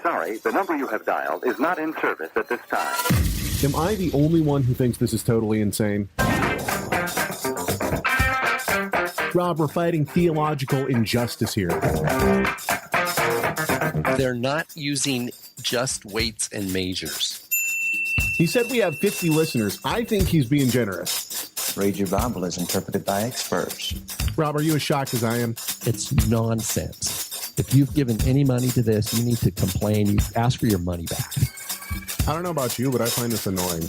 sorry, the number you have dialed is not in service at this time. Am I the only one who thinks this is totally insane? Rob, we're fighting theological injustice here. They're not using just weights and measures. He said we have 50 listeners. I think he's being generous. Read your Bible as interpreted by experts. Rob, are you as shocked as I am? It's nonsense. If you've given any money to this, you need to complain. You ask for your money back. I don't know about you, but I find this annoying.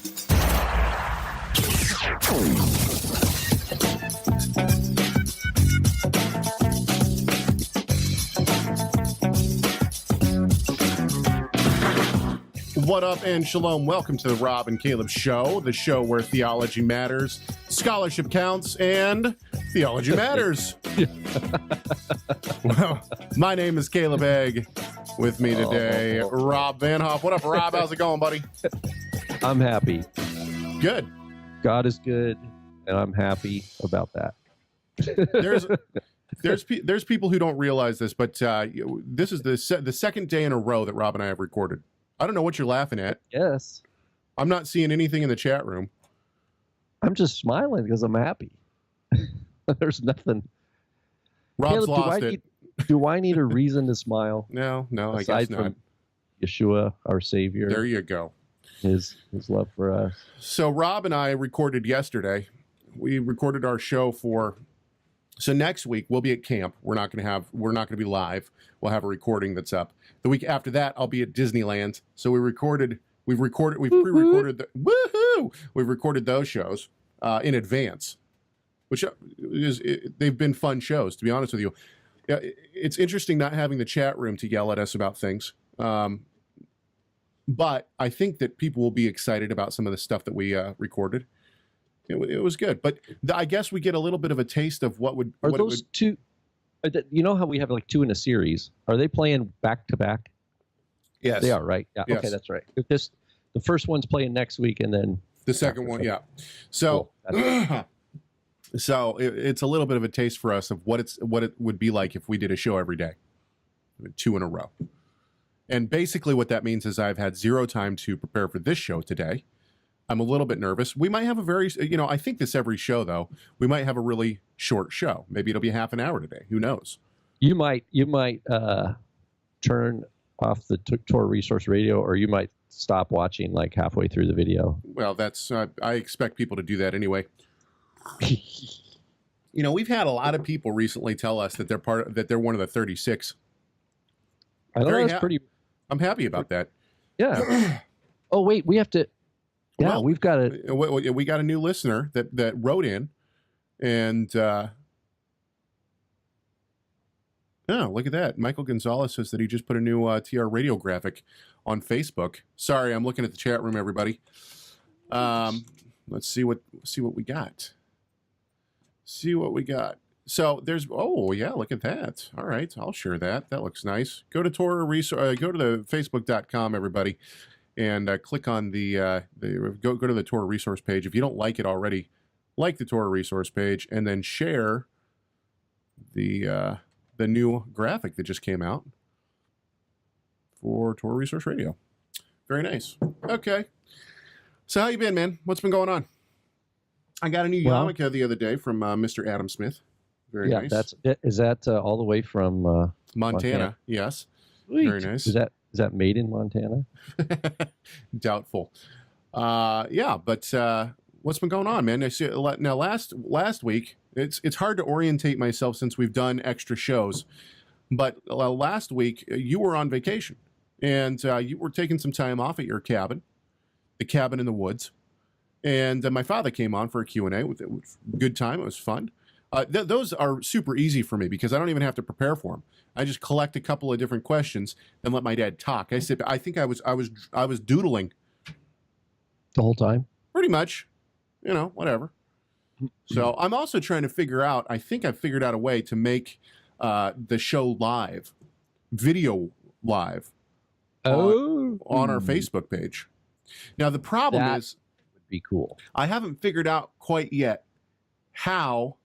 What up, and shalom. Welcome to the Rob and Caleb Show, the show where theology matters, scholarship counts, and theology matters. Well, my name is Caleb Egg. With me today, Rob Van Hoff. What up, Rob? How's it going, buddy? I'm happy. Good. God is good, and I'm happy about that. There's people who don't realize this, but this is the second day in a row that Rob and I have recorded. I don't know what you're laughing at. Yes. I'm not seeing anything in the chat room. I'm just smiling because I'm happy. There's nothing. Rob's Caleb, lost it. Do I need a reason to smile? No, I Aside guess not. from Yeshua, our Savior. There you go. His love for us. So Rob and I recorded yesterday. We recorded our show so next week we'll be at camp. We're not going to be live. We'll have a recording that's up. The week after that, I'll be at Disneyland. So we've pre-recorded we've recorded those shows in advance, which they've been fun shows, to be honest with you. Yeah, it's interesting not having the chat room to yell at us about things. But I think that people will be excited about some of the stuff that we recorded. It was good, but I guess we get a little bit of a taste of what would. Are those two? You know how we have like two in a series? Are they playing back to back? Yes, they are, right? Yeah. Yes. Okay, that's right. The first one's playing next week, and then the second one, yeah. So, cool. So it's a little bit of a taste for us of what it would be like if we did a show every day, 2 in a row. And basically, what that means is I've had zero time to prepare for this show today. I'm a little bit nervous. We might have I think this every show, though, we might have a really short show. Maybe it'll be half an hour today. Who knows? You might turn off the Torah Resource Radio, or you might stop watching like halfway through the video. Well, that's I expect people to do that anyway. We've had a lot of people recently tell us that they're one of the 36. I know that's pretty. I'm happy about that. Yeah. Oh wait, we have to. Yeah, well, we've got a. We got a new listener that wrote in, and look at that. Michael Gonzalez says that he just put a new TR radio graphic on Facebook. Sorry, I'm looking at the chat room, everybody. Let's see what we got. See what we got. So look at that. All right, I'll share that. That looks nice. Go to Torah Resource. Go to the Facebook.com, everybody. And click on go to the Torah Resource page. If you don't like it already, like the Torah Resource page, and then share the new graphic that just came out for Torah Resource Radio. Very nice. Okay. So how you been, man? What's been going on? I got a new yarmulke the other day from Mr. Adam Smith. Very nice. Is that all the way from Montana? Yes. Sweet. Very nice. Is that made in Montana? Doubtful. But what's been going on, man? I see now last week. It's hard to orientate myself since we've done extra shows. But last week you were on vacation, and you were taking some time off at your cabin, the cabin in the woods. And my father came on for a Q&A. It was a good time. It was fun. Those are super easy for me because I don't even have to prepare for them. I just collect a couple of different questions and let my dad talk. I think I was doodling the whole time. Pretty much, whatever. So I'm also trying to figure out. I think I've figured out a way to make the show live, video live, on our Facebook page. Now the problem is, would be cool. I haven't figured out quite yet how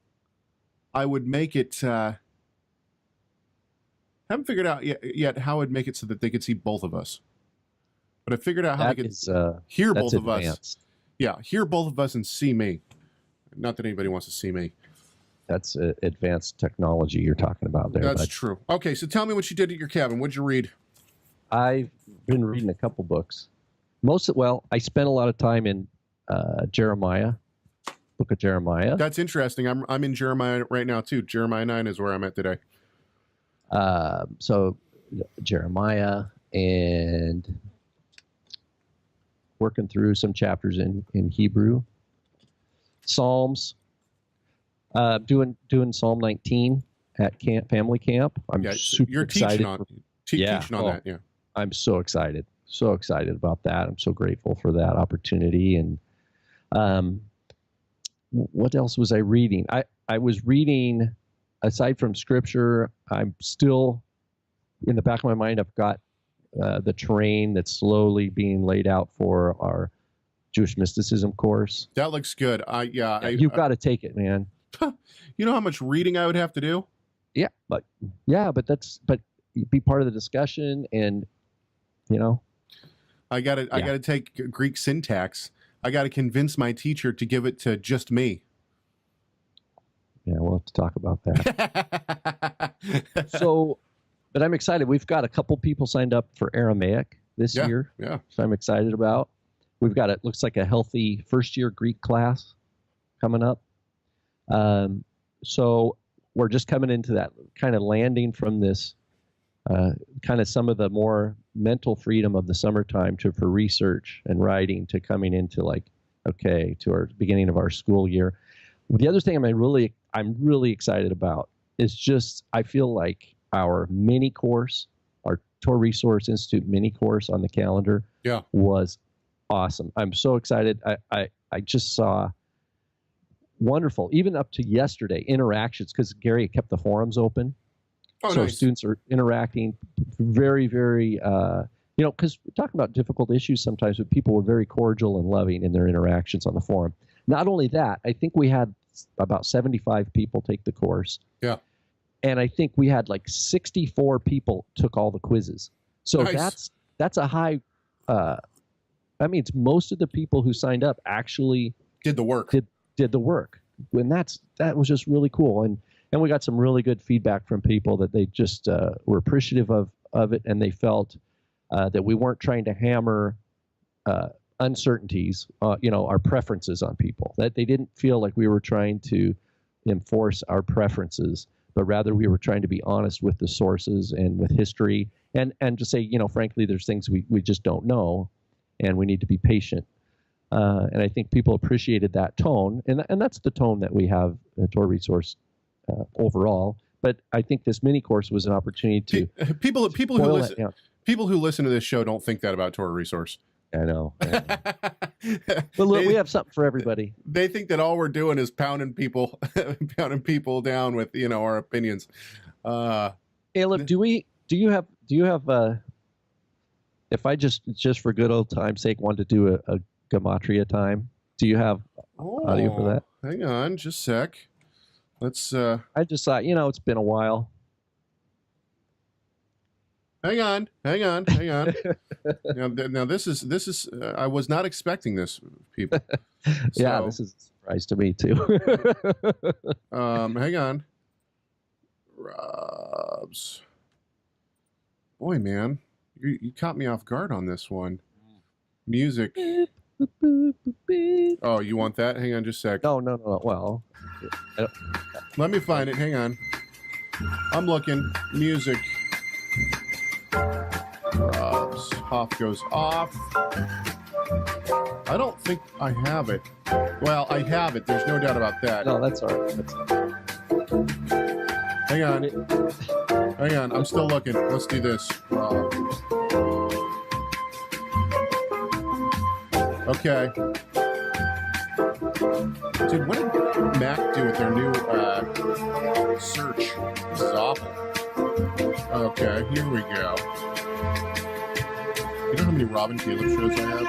I would make it. How Haven't figured out yet how I'd make it so that they could see both of us. But I figured out how That they could is, hear that's both of us. advanced. Yeah, hear both of us and see me. Not that anybody wants to see me. That's advanced technology you're talking about there. That's bud. true. Okay, so tell me what you did at your cabin. What'd you read? I've been reading a couple books. I spent a lot of time in Jeremiah, book of Jeremiah. That's interesting. I'm in Jeremiah right now too. Jeremiah 9 is where I'm at today. So Jeremiah, and working through some chapters in Hebrew. Psalms. Doing Psalm 19 at family camp. I'm super you're excited. teaching on that. Yeah. I'm so excited about that. I'm so grateful for that opportunity. And what else was I reading? I was reading, aside from scripture, I'm still, in the back of my mind, I've got the terrain that's slowly being laid out for our Jewish mysticism course. That looks good. You've got to take it, man. You know how much reading I would have to do? Yeah, but be part of the discussion, and I got to take Greek syntax. I got to convince my teacher to give it to just me. Yeah, we'll have to talk about that. So, but I'm excited. We've got a couple people signed up for Aramaic this year. Yeah. So I'm excited about. We've got, it looks like, a healthy first-year Greek class coming up. So we're just coming into that kind of landing from this kind of some of the more mental freedom of the summertime for research and writing, to coming into to our beginning of our school year. The other thing I'm really excited about is just, I feel like our mini course, our Torah Resource Institute mini course on the calendar was awesome. I'm so excited. I just saw wonderful, even up to yesterday, interactions, because Gary kept the forums open. So nice. Students are interacting very, very, because we're talking about difficult issues sometimes, but people were very cordial and loving in their interactions on the forum. Not only that, I think we had about 75 people take the course. Yeah. And I think we had 64 people took all the quizzes. So nice. That's a high, that means most of the people who signed up actually did the work. Did the work. And that was just really cool. And we got some really good feedback from people that they just were appreciative of it, and they felt that we weren't trying to hammer uncertainties, our preferences on people. That they didn't feel like we were trying to enforce our preferences, but rather we were trying to be honest with the sources and with history, and to say, frankly, there's things we just don't know, and we need to be patient. And I think people appreciated that tone, and that's the tone that we have at Torah Resource overall. But I think this mini course was an opportunity to people who listen to this show don't think that about Torah Resource. I know. But look, we have something for everybody. They think that all we're doing is pounding people down with our opinions. Hey, look, do you have if I just for good old time's sake wanted to do a gematria time, do you have audio for that? Hang on, just a sec. Let's. I just thought, it's been a while. Hang on. now this is. I was not expecting this, people. Yeah, this is a surprise to me too. Hang on. Robs. Boy, man, you caught me off guard on this one. Music. Oh, you want that? Hang on just a sec. No. Well, let me find it. Hang on. I'm looking. Music. Rob's Hoff goes off. I don't think I have it. Well, I have it. There's no doubt about that. No, that's all right. Hang on. I'm still looking. Let's do this. Okay. Dude, what did Mac do with their new search? This is awful. Okay, here we go. You know how many Robin Caleb shows I have?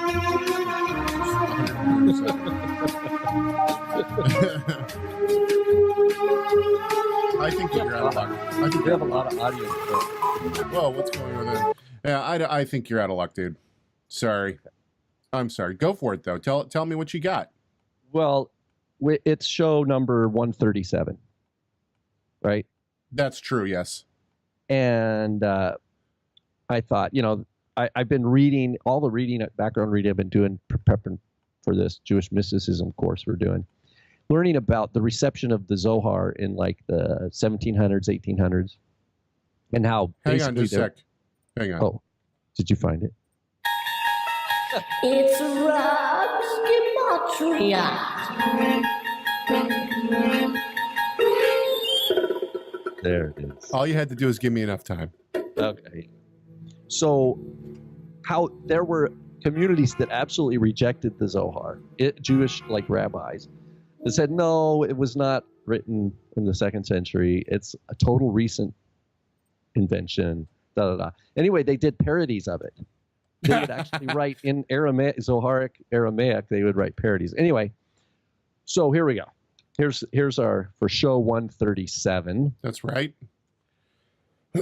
I think that you're out of luck. I think We have a lot of audio. Whoa, what's going on there? Yeah, I think you're out of luck, dude. Sorry. I'm sorry. Go for it, though. Tell me what you got. Well, it's show number 137, right? That's true, yes. And I thought, I've been reading, all the background reading I've been doing, prepping for this Jewish mysticism course we're doing, learning about the reception of the Zohar in like the 1700s, 1800s, and how Hang on just a sec. Hang on. Oh, did you find it? It's Rob's Gematria. There it is. All you had to do is give me enough time. Okay. So, how there were communities that absolutely rejected the Zohar, Jewish like rabbis, that said no, it was not written in the 2nd century. It's a total recent invention. Da da da. Anyway, they did parodies of it. They would actually write in Aramaic, Zoharic Aramaic. They would write parodies. Anyway, so here we go. Here's our for show 137. That's right.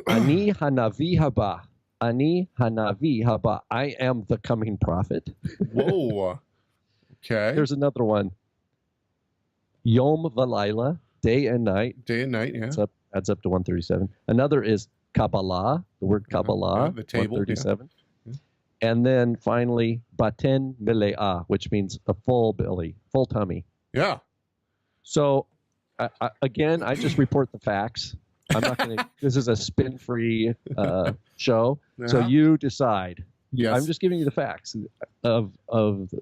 Ani Hanavi Haba. Ani Hanavi Haba. I am the coming prophet. Whoa. Okay. Here's another one. Yom Valayla, day and night. Day and night, yeah. Adds up to 137. Another is Kabbalah, the word Kabbalah, the table, 137. Yeah. And then finally, Baten Mile'ah, which means a full belly, full tummy. Yeah. So, again, I just report the facts. I'm not going to. This is a spin-free show, so you decide. Yes. I'm just giving you the facts of the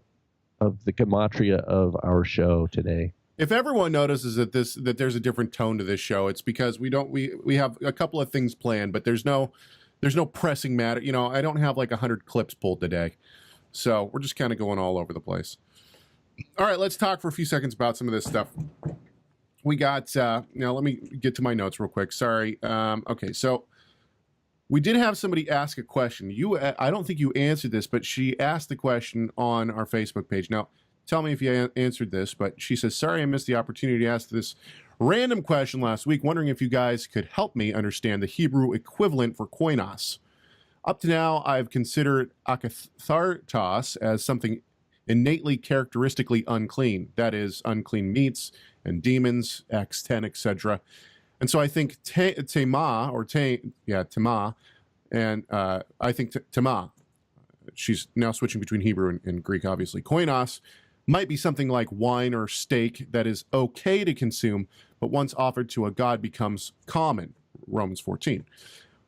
gematria of our show today. If everyone notices that there's a different tone to this show, it's because we have a couple of things planned, but there's no pressing matter. I don't have like 100 clips pulled today, so we're just kind of going all over the place. All right, let's talk for a few seconds about some of this stuff. We got, now let me get to my notes real quick. Sorry. Okay, so we did have somebody ask a question. I don't think you answered this, but she asked the question on our Facebook page. Now, tell me if you answered this, but she says, sorry I missed the opportunity to ask this random question last week, wondering if you guys could help me understand the Hebrew equivalent for koinos. Up to now, I've considered akathartos as something innately characteristically unclean, that is, unclean meats and demons, Acts 10, etc. And so I think tema, and I think tema, she's now switching between Hebrew and Greek, obviously. Koinos might be something like wine or steak that is okay to consume, but once offered to a god becomes common, Romans 14.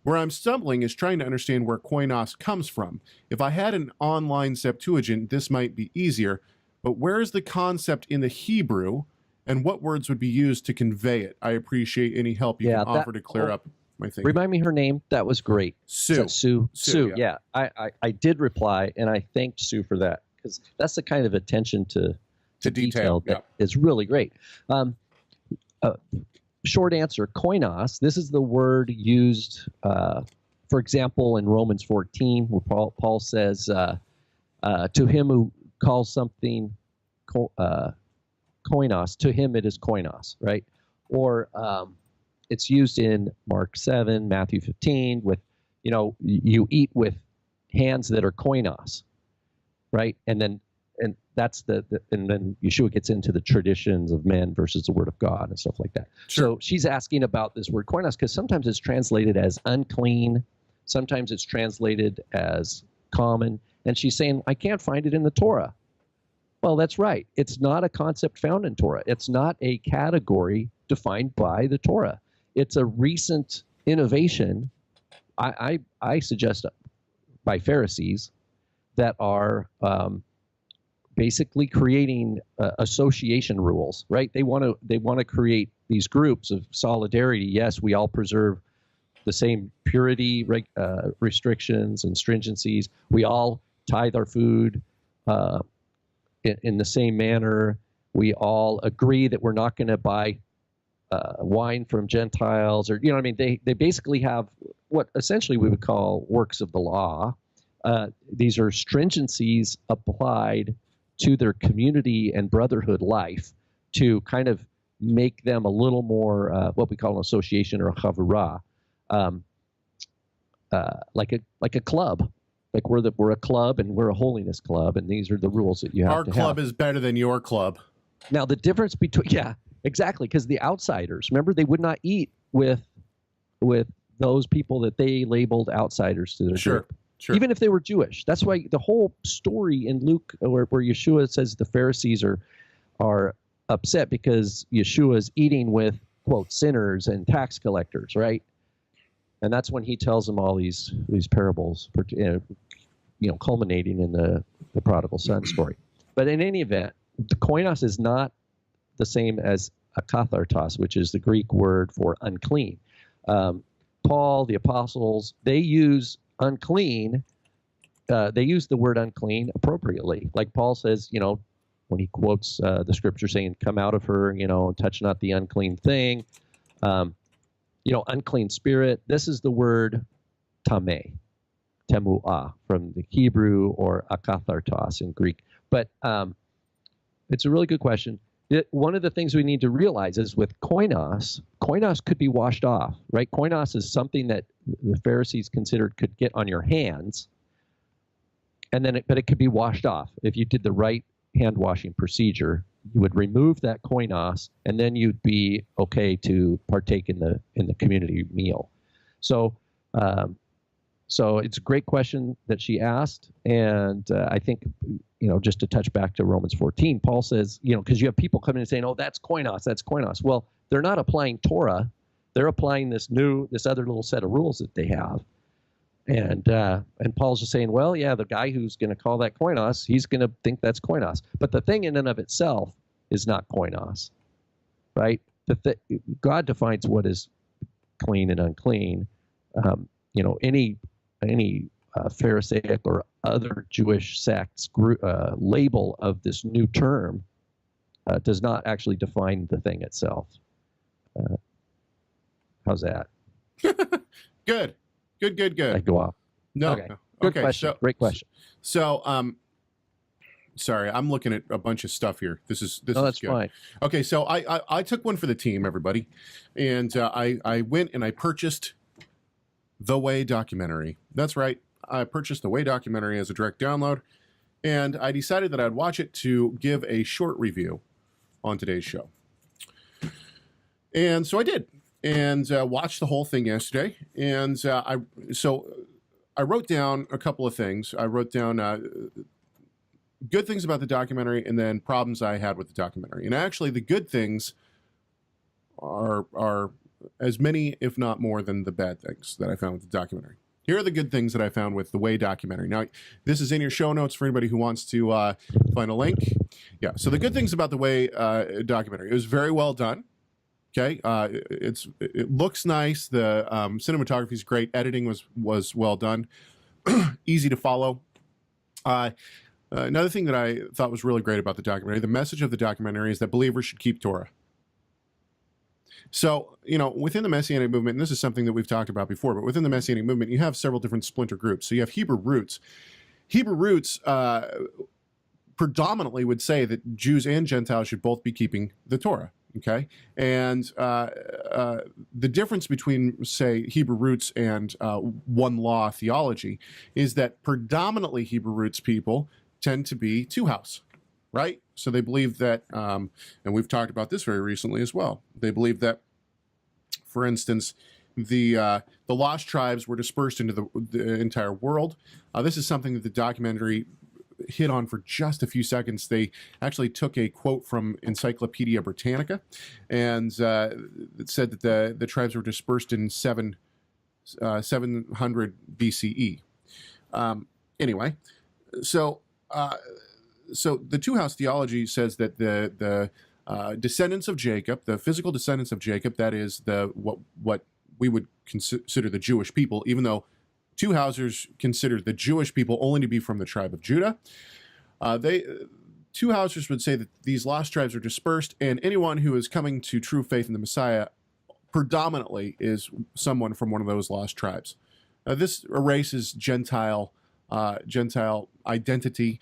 Where I'm stumbling is trying to understand where koinos comes from. If I had an online Septuagint, this might be easier, but where is the concept in the Hebrew, and what words would be used to convey it? I appreciate any help you can offer to clear up my thinking. Remind me her name. That was great. Sue. Sue. Yeah. I did reply, and I thanked Sue for that, because that's the kind of attention to detail that is really great. Short answer, koinos, this is the word used, for example, in Romans 14, where Paul says, to him who calls something koinos, to him it is koinos, right? Or it's used in Mark 7, Matthew 15, with, you eat with hands that are koinos, right? And that's and then Yeshua gets into the traditions of men versus the word of God and stuff like that. Sure. So she's asking about this word koinos because sometimes it's translated as unclean, sometimes it's translated as common, and she's saying, I can't find it in the Torah. Well, that's right. It's not a concept found in Torah. It's not a category defined by the Torah. It's a recent innovation, I suggest, by Pharisees that are basically creating association rules, right? They want to create these groups of solidarity. Yes, we all preserve the same purity restrictions and stringencies. We all tithe our food in the same manner. We all agree that we're not going to buy wine from Gentiles, or They basically have what essentially we would call works of the law. These are stringencies applied to their community and brotherhood life to kind of make them a little more what we call an association or a chavurah, like a club. Like we're a club and we're a holiness club, and these are the rules that you have Our to club have. is better than your club. Now the difference between exactly, because the outsiders, remember, they would not eat with those people that they labeled outsiders to their group. Sure. Even if they were Jewish. That's why the whole story in Luke where Yeshua says the Pharisees are upset because Yeshua is eating with, quote, sinners and tax collectors, right? And that's when he tells them all these parables, culminating in the prodigal son story. But in any event, the koinos is not the same as akathartos, which is the Greek word for unclean. Paul, the apostles, they use unclean. They use the word unclean appropriately. Like Paul says, when he quotes the scripture saying, "Come out of her, and touch not the unclean thing." Unclean spirit. This is the word tameh, temuah, from the Hebrew, or akathartos in Greek. But it's a really good question. One of the things we need to realize is with koinos could be washed off, right? Koinos is something that the Pharisees considered could get on your hands, and then but it could be washed off if you did the right hand washing procedure. You would remove that koinos, and then you'd be okay to partake in the community meal. So it's a great question that she asked, and I think just to touch back to Romans 14, Paul says, because you have people coming and saying, "Oh, that's koinos." Well, they're not applying Torah; they're applying this other little set of rules that they have. And Paul's just saying, well, yeah, the guy who's going to call that koinos, he's going to think that's koinos. But the thing in and of itself is not koinos, right? God defines what is clean and unclean. Any Pharisaic or other Jewish sects label of this new term does not actually define the thing itself. How's that? Good. I go off. No. Okay. Good question. Great question. So, sorry, I'm looking at a bunch of stuff here. This is that's good. Fine. Okay, so I took one for the team, everybody, and I went and I purchased The Way documentary. That's right, I purchased The Way documentary as a direct download, and I decided that I'd watch it to give a short review on today's show. And so I did. And watched the whole thing yesterday, and I wrote down a couple of things. I wrote down good things about the documentary, and then problems I had with the documentary. And actually, the good things are as many, if not more, than the bad things that I found with the documentary. Here are the good things that I found with the Way documentary. Now, this is in your show notes for anybody who wants to find a link. Yeah. So the good things about the Way documentary: it was very well done. Okay, it looks nice. The cinematography is great. Editing was well done, easy to follow. Another thing that I thought was really great about the documentary, the message of the documentary is that believers should keep Torah. So, within the Messianic movement, and this is something that we've talked about before, but within the Messianic movement, you have several different splinter groups. So you have Hebrew Roots. Hebrew Roots predominantly would say that Jews and Gentiles should both be keeping the Torah. Okay, and the difference between, say, Hebrew Roots and one law theology is that predominantly Hebrew Roots people tend to be two-house, right? So they believe that, and we've talked about this very recently as well. They believe that, for instance, the lost tribes were dispersed into the entire world. This is something that the documentary hit on for just a few seconds. They actually took a quote from Encyclopedia Britannica, and it said that the tribes were dispersed in 700 BCE. Anyway, so the two-house theology says that the descendants of Jacob, the physical descendants of Jacob, that is what we would consider the Jewish people, even though two-housers considered the Jewish people only to be from the tribe of Judah. Two-housers would say that these lost tribes are dispersed, and anyone who is coming to true faith in the Messiah predominantly is someone from one of those lost tribes. This erases Gentile Gentile identity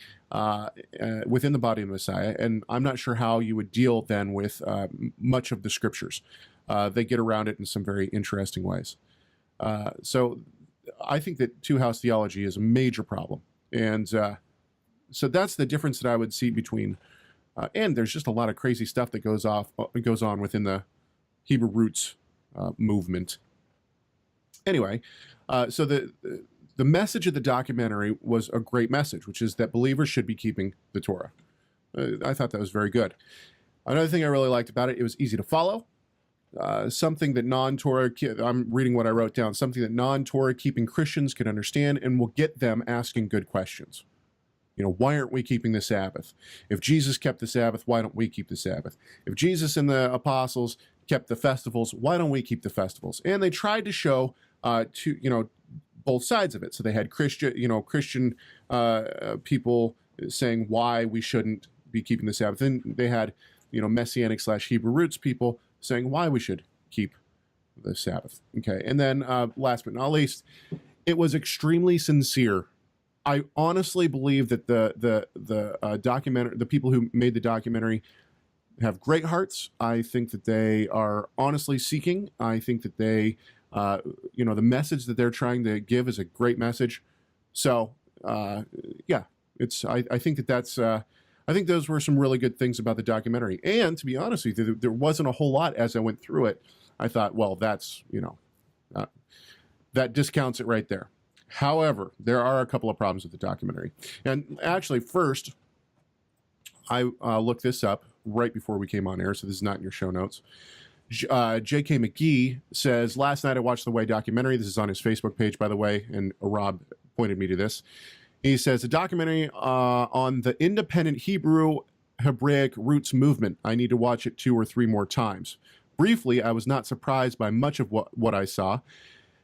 within the body of the Messiah, and I'm not sure how you would deal then with much of the scriptures. They get around it in some very interesting ways. So I think that two-house theology is a major problem, and so that's the difference that I would see between. And there's just a lot of crazy stuff that goes on within the Hebrew roots movement. Anyway, so the message of the documentary was a great message, which is that believers should be keeping the Torah. I thought that was very good. Another thing I really liked about it was easy to follow. Something that non-Torah, I'm reading what I wrote down, something that non-Torah keeping Christians could understand and will get them asking good questions. You know, why aren't we keeping the Sabbath? If Jesus kept the Sabbath, why don't we keep the Sabbath? If Jesus and the apostles kept the festivals, why don't we keep the festivals? And they tried to show both sides of it. So they had Christian people saying why we shouldn't be keeping the Sabbath. And they had, Messianic / Hebrew roots people saying why we should keep the Sabbath. Okay. And then last but not least, it was extremely sincere. I honestly believe that the documentary, the people who made the documentary have great hearts. I think that they are honestly seeking. I think that they, the message that they're trying to give is a great message. So, yeah, I think that's, I think those were some really good things about the documentary. And to be honest with you, there wasn't a whole lot as I went through it. I thought, well, that's, that discounts it right there. However, there are a couple of problems with the documentary. And actually, first, I looked this up right before we came on air, so this is not in your show notes. J.K. McGee says, last night I watched the Way documentary. This is on his Facebook page, by the way, and Rob pointed me to this. He says, a documentary on the independent Hebrew Hebraic roots movement. I need to watch it 2 or 3 more times. Briefly, I was not surprised by much of what I saw.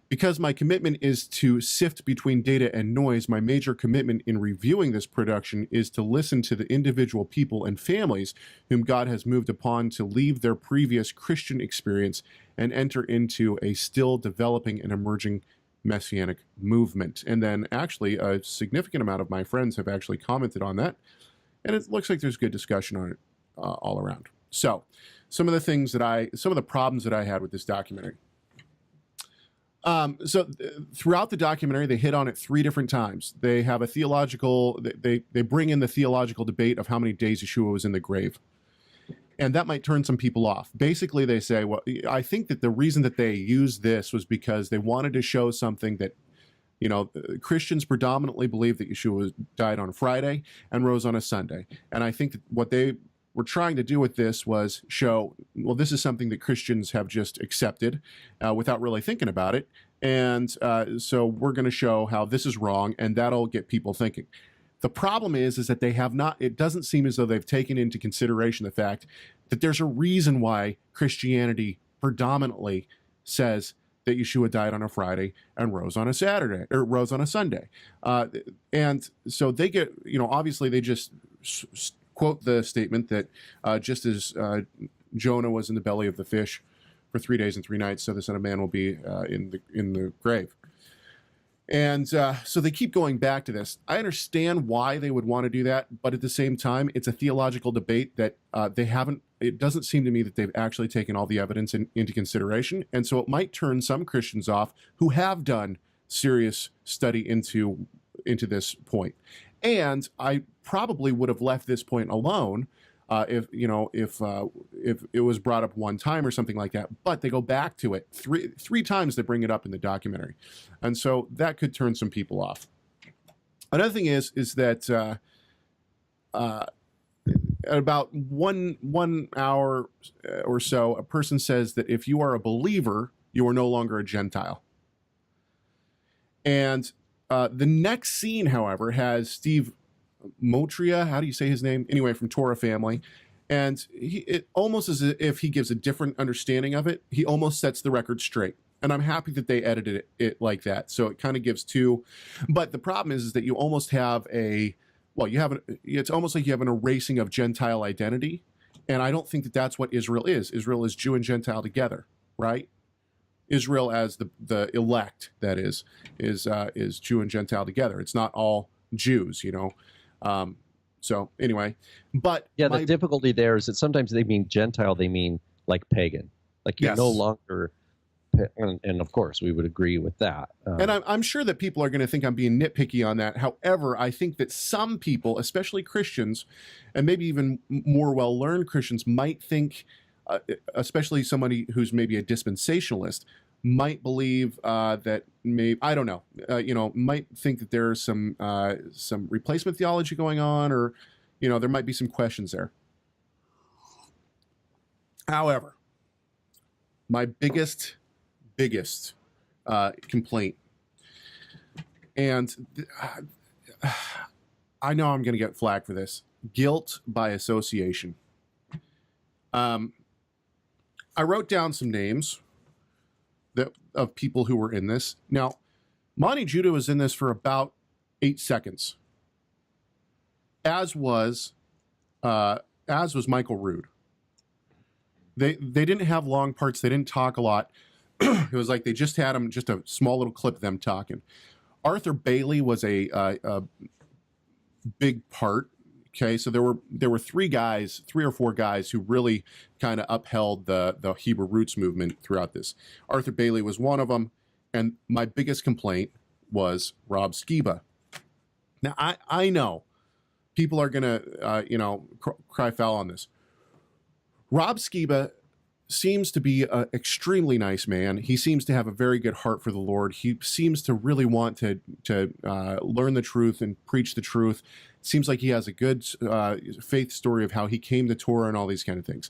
Because my commitment is to sift between data and noise, my major commitment in reviewing this production is to listen to the individual people and families whom God has moved upon to leave their previous Christian experience and enter into a still developing and emerging Messianic movement. And then actually a significant amount of my friends have actually commented on that. And it looks like there's good discussion on it all around. So some of the problems that I had with this documentary. So throughout the documentary, they hit on it 3 different times. They have a theological, they bring in the theological debate of how many days Yeshua was in the grave. And that might turn some people off. Basically, they say, well, I think that the reason that they used this was because they wanted to show something that, Christians predominantly believe that Yeshua died on Friday and rose on a Sunday. And I think that what they were trying to do with this was show, well, this is something that Christians have just accepted without really thinking about it. And so we're going to show how this is wrong, and that'll get people thinking. The problem is that they have not, it doesn't seem as though they've taken into consideration the fact that there's a reason why Christianity predominantly says that Yeshua died on a Friday and rose on a Saturday, or rose on a Sunday. And so they get, obviously they just quote the statement that just as Jonah was in the belly of the fish for 3 days and 3 nights, so the Son of Man will be in the grave. And so they keep going back to this. I understand why they would want to do that, but at the same time, it's a theological debate that they haven't. It doesn't seem to me that they've actually taken all the evidence into consideration, and so it might turn some Christians off who have done serious study into this point. And I probably would have left this point alone if it was brought up one time or something like that. But they go back to it three times. They bring it up in the documentary, and so that could turn some people off. Another thing is that at about one hour or so, a person says that if you are a believer, you are no longer a Gentile. And the next scene, however, has Steve Motria, how do you say his name? Anyway, from Torah family. And it almost as if he gives a different understanding of it. He almost sets the record straight. And I'm happy that they edited it like that. So it kind of gives 2. But the problem is that you almost have it's almost like you have an erasing of Gentile identity. And I don't think that that's what Israel is. Israel is Jew and Gentile together, right? Israel as the elect, that is Jew and Gentile together. It's not all Jews, you know. So anyway, but Yeah, the difficulty there is that sometimes they mean Gentile, they mean like pagan. Like you're no longer, and of course we would agree with that. And I'm sure that people are going to think I'm being nitpicky on that. However, I think that some people, especially Christians, and maybe even more well-learned Christians, might think, especially somebody who's maybe a dispensationalist, might believe that maybe, I don't know, might think that there's some replacement theology going on, or, there might be some questions there. However, my biggest complaint, and I know I'm going to get flack for this, guilt by association. I wrote down some names of people who were in this. Now, Monty Judah was in this for about 8 seconds, as was Michael Rood. They didn't have long parts. They didn't talk a lot. It was like they just had them, just a small little clip of them talking. Arthur Bailey was a big part. Okay, so there were three or four guys who really kind of upheld the Hebrew roots movement throughout this. Arthur Bailey was one of them, and my biggest complaint was Rob Skiba. Now I know people are gonna cry foul on this. Rob Skiba seems to be an extremely nice man. He seems to have a very good heart for the Lord. He seems to really want to learn the truth and preach the truth. It seems like he has a good faith story of how he came to Torah and all these kind of things.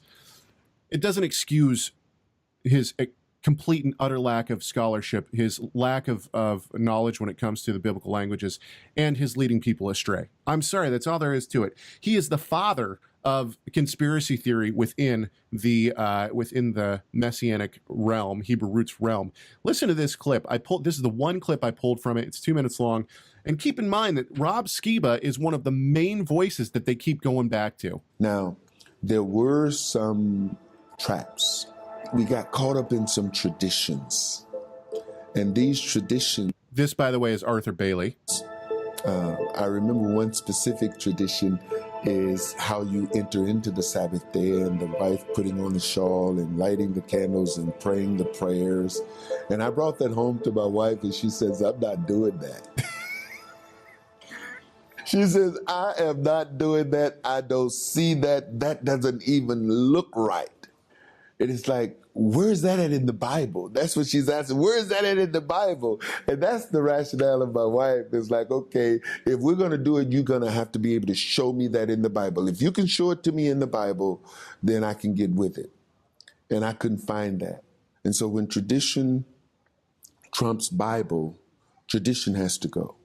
It doesn't excuse his complete and utter lack of scholarship, his lack of knowledge when it comes to the biblical languages, and his leading people astray. I'm sorry, that's all there is to it. He is the father of conspiracy theory within the Messianic realm, Hebrew roots realm. Listen to this clip. This is the one clip I pulled from it. It's 2 minutes long. And keep in mind that Rob Skiba is one of the main voices that they keep going back to. Now, there were some traps. We got caught up in some traditions. And these traditions... This, by the way, is Arthur Bailey. I remember one specific tradition is how you enter into the Sabbath day, and the wife putting on the shawl and lighting the candles and praying the prayers. And I brought that home to my wife, and she says, I'm not doing that. She says, I am not doing that. I don't see that. That doesn't even look right. And it's like, where's that at in the Bible? That's what she's asking. Where is that at in the Bible? And that's the rationale of my wife. It's like, okay, if we're going to do it, you're going to have to be able to show me that in the Bible. If you can show it to me in the Bible, then I can get with it. And I couldn't find that. And so when tradition trumps Bible, tradition has to go.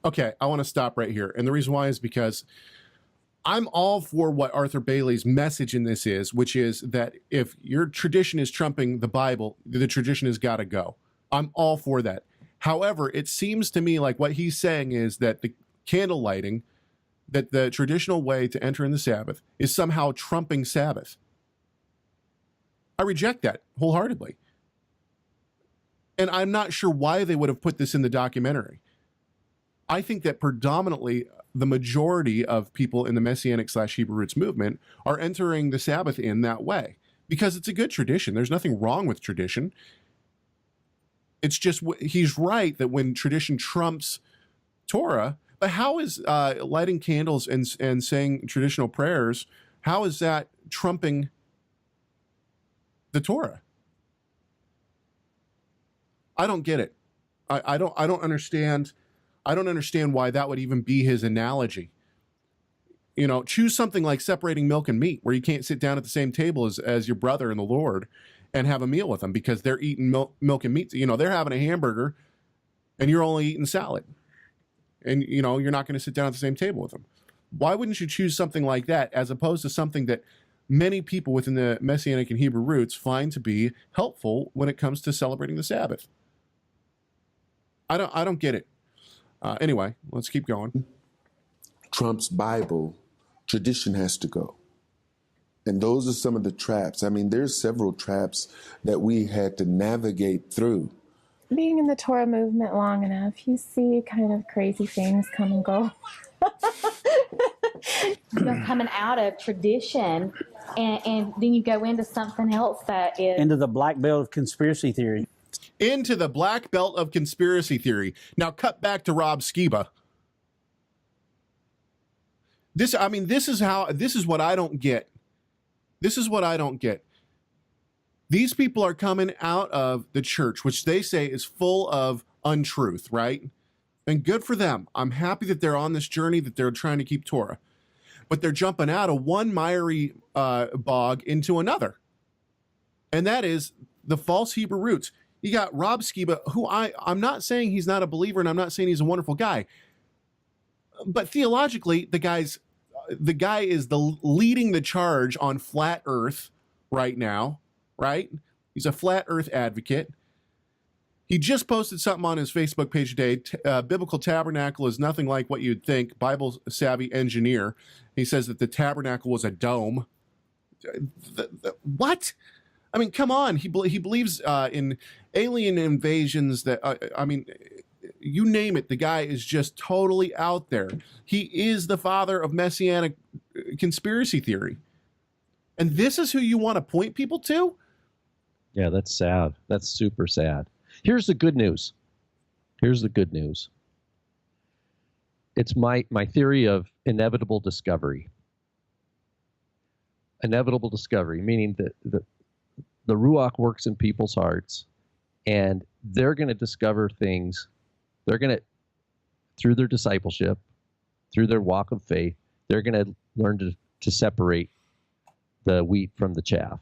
Okay, I want to stop right here. And the reason why is because I'm all for what Arthur Bailey's message in this is, which is that if your tradition is trumping the Bible, the tradition has got to go. I'm all for that. However, it seems to me like what he's saying is that the candle lighting, that the traditional way to enter in the Sabbath is somehow trumping Sabbath. I reject that wholeheartedly. And I'm not sure why they would have put this in the documentary. I think that predominantly the majority of people in the Messianic/Hebrew roots movement are entering the Sabbath in that way because it's a good tradition. There's nothing wrong with tradition. It's just, he's right that when tradition trumps Torah, but how is lighting candles and saying traditional prayers, how is that trumping the Torah? I don't get it. I don't understand. I don't understand why that would even be his analogy. You know, choose something like separating milk and meat, where you can't sit down at the same table as your brother in the Lord and have a meal with them because they're eating milk and meat. You know, they're having a hamburger and you're only eating salad. And, you know, you're not going to sit down at the same table with them. Why wouldn't you choose something like that as opposed to something that many people within the Messianic and Hebrew roots find to be helpful when it comes to celebrating the Sabbath? I don't get it. Anyway, let's keep going. Trump's Bible, tradition has to go. And those are some of the traps. I mean, there's several traps that we had to navigate through. Being in the Torah movement long enough, you see kind of crazy things come and go. Coming out of tradition, and then you go into something else that is Into the black belt of conspiracy theory. Into the black belt of conspiracy theory. Now cut back to Rob Skiba. This is what I don't get. This is what I don't get. These people are coming out of the church, which they say is full of untruth, right? And good for them. I'm happy that they're on this journey, that they're trying to keep Torah. But they're jumping out of one miry bog into another. And that is the false Hebrew roots. You got Rob Skiba, who I'm not saying he's not a believer, and I'm not saying he's a wonderful guy. But theologically, the guy is leading the charge on flat earth right now, right? He's a flat earth advocate. He just posted something on his Facebook page today. Biblical tabernacle is nothing like what you'd think. Bible savvy engineer. He says that the tabernacle was a dome. What? I mean, come on. He believes in alien invasions. You name it. The guy is just totally out there. He is the father of messianic conspiracy theory. And this is who you want to point people to? Yeah, that's sad. That's super sad. Here's the good news. Here's the good news. It's my theory of inevitable discovery. Inevitable discovery, meaning that the Ruach works in people's hearts, and they're going to discover things. They're going to, through their discipleship, through their walk of faith, they're going to learn to separate the wheat from the chaff.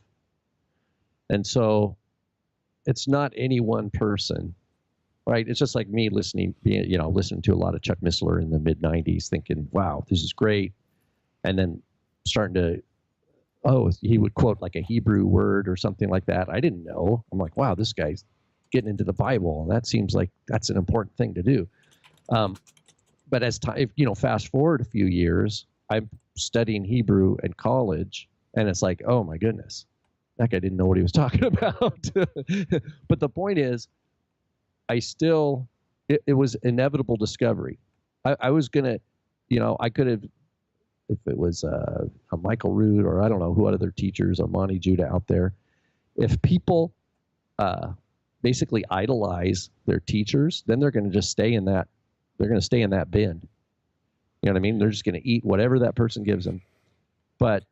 And so it's not any one person, right? It's just like me listening to a lot of Chuck Missler in the mid 90s thinking, wow, this is great. And then starting to, he would quote like a Hebrew word or something like that. I didn't know. I'm like, wow, this guy's getting into the Bible. And that seems like that's an important thing to do. But as time, fast forward a few years, I'm studying Hebrew in college, and it's like, oh my goodness, that guy didn't know what he was talking about. But the point is, it was inevitable discovery. I was going to, I could have, if it was a Michael Rood or I don't know who other teachers or Monty Judah out there, if people basically idolize their teachers, then they're going to just stay in that. They're going to stay in that bin. You know what I mean? They're just going to eat whatever that person gives them. But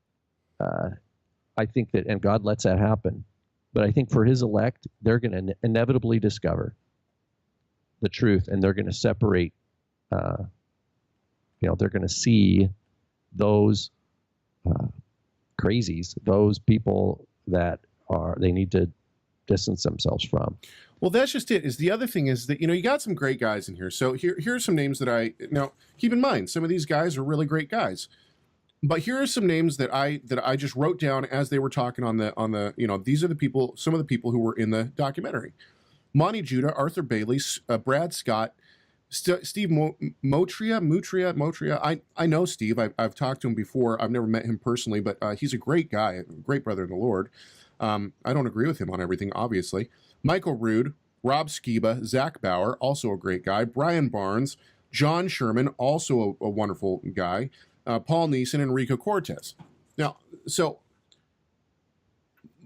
I think that, and God lets that happen. But I think for His elect, they're going to inevitably discover the truth, and they're going to separate. They're going to see those crazies, those people that they need to distance themselves from. Well, that's just it. Is the other thing is that, you got some great guys in here. So here are some names that now keep in mind, some of these guys are really great guys. But here are some names that I just wrote down as they were talking on the these are the people, some of the people who were in the documentary. Monty Judah, Arthur Bailey, Brad Scott, Steve Motria. I know Steve. I've talked to him before. I've never met him personally, but he's a great guy, a great brother in the Lord. I don't agree with him on everything, obviously. Michael Rood, Rob Skiba, Zach Bauer, also a great guy. Brian Barnes, John Sherman, also a wonderful guy. Paul Neeson, Enrico Cortez. Now,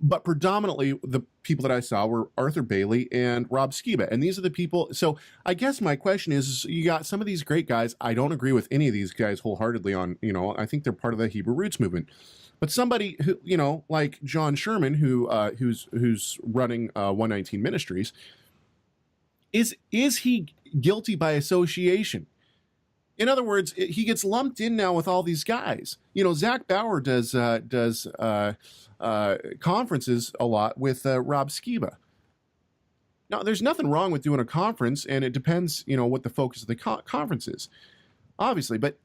but predominantly the people that I saw were Arthur Bailey and Rob Skiba. And these are the people. So I guess my question is, you got some of these great guys. I don't agree with any of these guys wholeheartedly on, I think they're part of the Hebrew Roots movement. But somebody who, like John Sherman, who's running 119 Ministries, is he guilty by association? In other words, he gets lumped in now with all these guys. Zach Bauer does conferences a lot with Rob Skiba. Now, there's nothing wrong with doing a conference, and it depends, what the focus of the conference is, obviously. But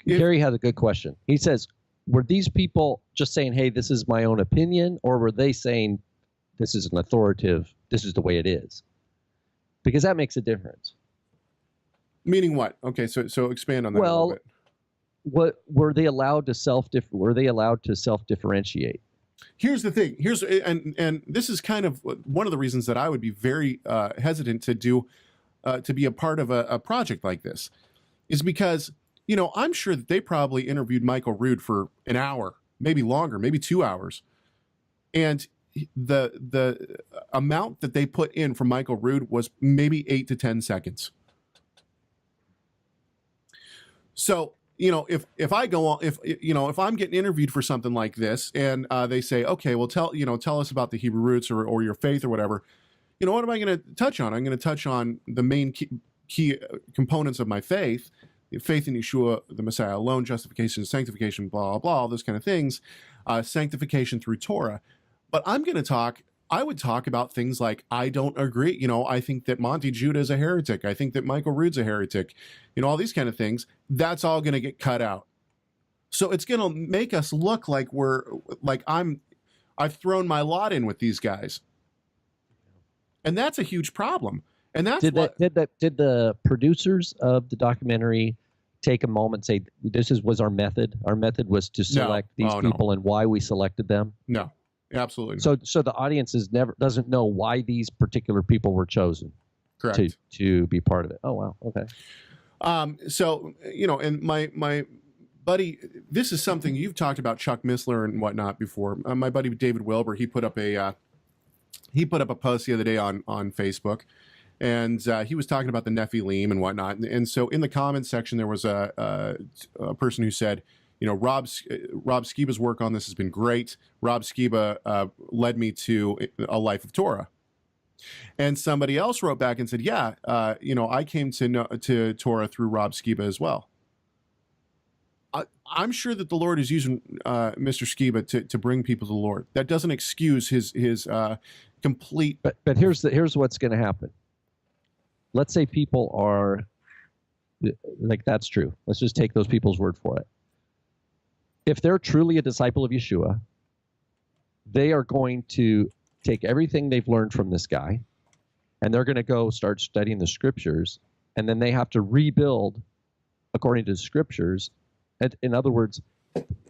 Gary has a good question. He says, were these people just saying, hey, this is my own opinion, or were they saying this is an authoritative, this is the way it is? Because that makes a difference. Meaning what? Okay, so expand on that a little bit. what were they allowed to self-differentiate? Here's the thing. And this is kind of one of the reasons that I would be very hesitant to be a part of a project like this, is because, I'm sure that they probably interviewed Michael Rood for an hour, maybe longer, maybe 2 hours. And the amount that they put in from Michael Rood was maybe 8 to 10 seconds. So, if I go on, if I'm getting interviewed for something like this, and they say, okay, well, tell us about the Hebrew roots or your faith or whatever, what am I going to touch on? I'm going to touch on the main key components of my faith in Yeshua, the Messiah alone, justification, sanctification, blah, blah, blah, all those kind of things, sanctification through Torah. But I would talk about things like, I don't agree. I think that Monty Judah is a heretic. I think that Michael Rood's a heretic. All these kind of things. That's all going to get cut out. So it's going to make us look like I've thrown my lot in with these guys. And that's a huge problem. And that's did the producers of the documentary take a moment and say, this was our method? Our method was to select these people and why we selected them? No. Absolutely not. So the audience doesn't know why these particular people were chosen. Correct. To be part of it. Oh wow. Okay. So and my buddy, this is something you've talked about, Chuck Missler and whatnot before. My buddy David Wilbur, he put up a post the other day on Facebook, and he was talking about the Nephilim and whatnot. And so in the comments section, there was a person who said, Rob Skiba's work on this has been great. Rob Skiba led me to a life of Torah. And somebody else wrote back and said, yeah, I came to Torah through Rob Skiba as well. I'm sure that the Lord is using Mr. Skiba to bring people to the Lord. That doesn't excuse his complete. But here's what's going to happen. Let's say people are like, that's true. Let's just take those people's word for it. If they're truly a disciple of Yeshua, they are going to take everything they've learned from this guy, and they're going to go start studying the scriptures, and then they have to rebuild according to the scriptures. And in other words,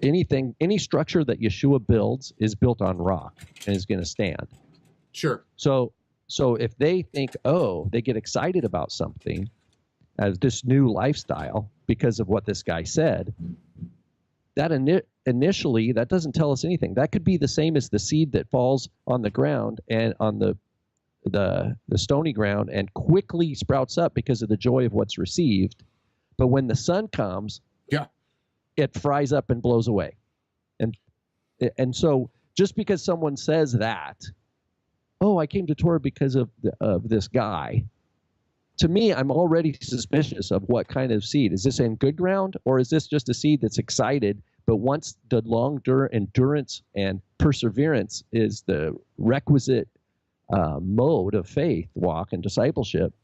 any structure that Yeshua builds is built on rock and is going to stand. Sure. So if they think, they get excited about something as this new lifestyle because of what this guy said, that initially, that doesn't tell us anything. That could be the same as the seed that falls on the ground and on the stony ground and quickly sprouts up because of the joy of what's received. But when the sun comes, it fries up and blows away. And so just because someone says that, I came to Torah because of this guy, to me, I'm already suspicious of what kind of seed. Is this in good ground, or is this just a seed that's excited, but once the long endurance and perseverance is the requisite mode of faith, walk, and discipleship,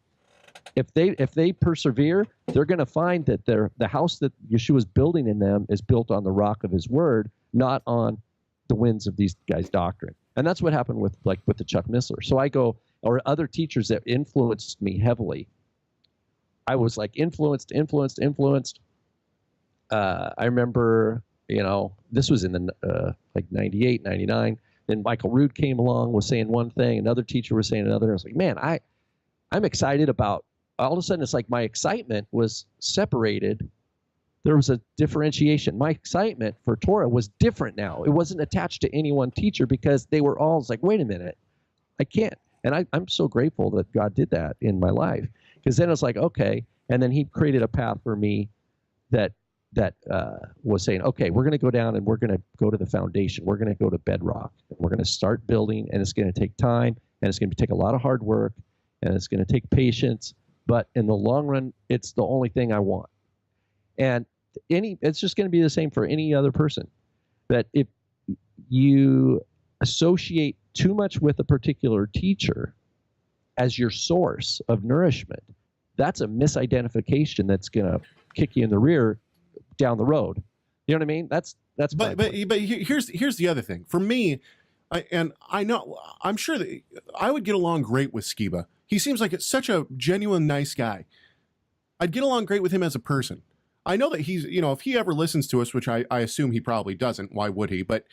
if they persevere, they're going to find that the house that Yeshua is building in them is built on the rock of his word, not on the winds of these guys' doctrine. And that's what happened with the Chuck Missler. So I go, or other teachers that influenced me heavily. I was like influenced. I remember, this was in the 98, 99. Then Michael Rood came along, was saying one thing, another teacher was saying another. I was like, man, I'm excited about. All of a sudden, it's like my excitement was separated. There was a differentiation. My excitement for Torah was different now. It wasn't attached to any one teacher because they were all like, wait a minute, I can't. And I'm so grateful that God did that in my life, because then it's like, okay. And then he created a path for me that was saying, okay, we're going to go down and we're going to go to the foundation. We're going to go to bedrock. And we're going to start building, and it's going to take time, and it's going to take a lot of hard work, and it's going to take patience. But in the long run, it's the only thing I want. And it's just going to be the same for any other person. That if you associate too much with a particular teacher as your source of nourishment, that's a misidentification that's going to kick you in the rear down the road. You know what I mean? That's. But here's the other thing for me, I'm sure that I would get along great with Skiba. He seems like such a genuine, nice guy. I'd get along great with him as a person. I know that he's, if he ever listens to us, which I assume he probably doesn't, why would he? But,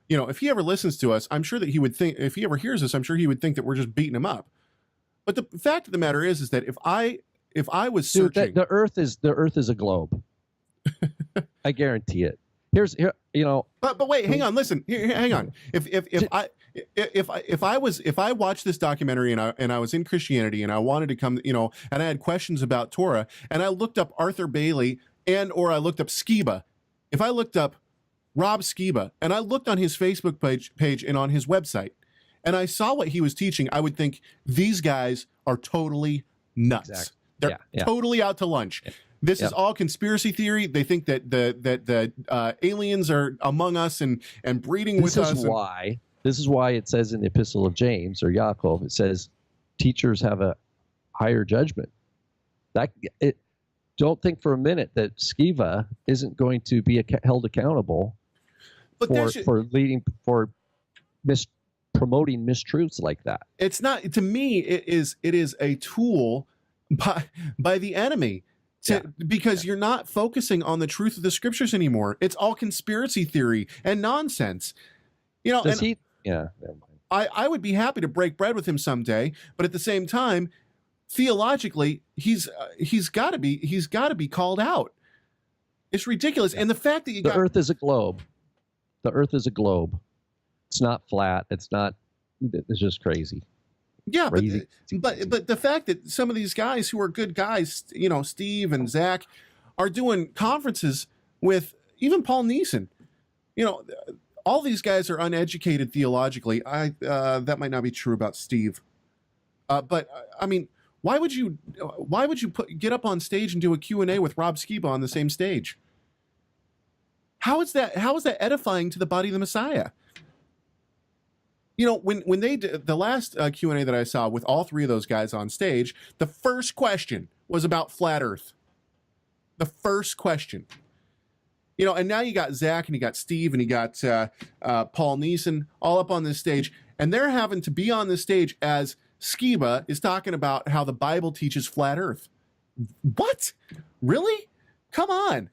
if he ever listens to us, I'm sure that he would think, if he ever hears us, I'm sure he would think that we're just beating him up. But the fact of the matter is that if I was searching, the Earth is a globe. I guarantee it. But wait, hang on, listen, hang on. If I watched this documentary and I was in Christianity and I wanted to come, and I had questions about Torah and I looked up Arthur Bailey or I looked up Skiba, if I looked up Rob Skiba and I looked on his Facebook page and on his website and I saw what he was teaching, I would think these guys are totally nuts. Exactly. They're totally out to lunch. This is all conspiracy theory. They think that the aliens are among us and breeding with us. This is why it says in the Epistle of James or Yaakov, it says teachers have a higher judgment. Don't think for a minute that Skiva isn't going to be held accountable for promoting mistruths like that. It's not, to me, it is a tool by the enemy. Because you're not focusing on the truth of the scriptures anymore. It's all conspiracy theory and nonsense. Never mind. I would be happy to break bread with him someday, but at the same time, theologically, he's got to be called out. It's ridiculous, and the fact that the Earth is a globe. The Earth is a globe. It's not flat. It's just crazy. Yeah, but the fact that some of these guys who are good guys, Steve and Zach, are doing conferences with even Paul Neeson, all these guys are uneducated theologically. That might not be true about Steve, but I mean, why would you get up on stage and do a Q&A with Rob Skiba on the same stage? How is that edifying to the body of the Messiah? When they did the last Q&A that I saw with all three of those guys on stage, the first question was about flat Earth. The first question. And now you got Zach and you got Steve and you got Paul Neeson all up on this stage, and they're having to be on this stage as Skiba is talking about how the Bible teaches flat Earth. What? Really? Come on.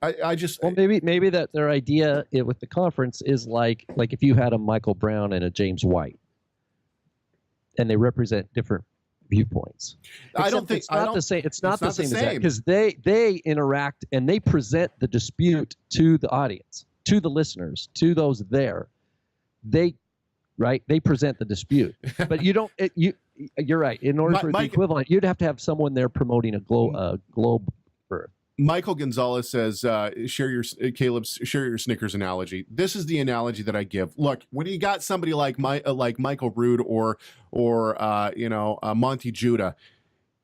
I just maybe that their idea with the conference is like if you had a Michael Brown and a James White, and they represent different viewpoints. I don't think it's not the same. It's not the same as that, because they interact and they present the dispute to the audience, to the listeners, to those there. They present the dispute, but you don't. You're right. In order for the equivalent, you'd have to have someone there promoting a globe Earth. Michael Gonzalez says, share your Snickers analogy. This is the analogy that I give. Look, when you got somebody like Michael Rood or Monty Judah,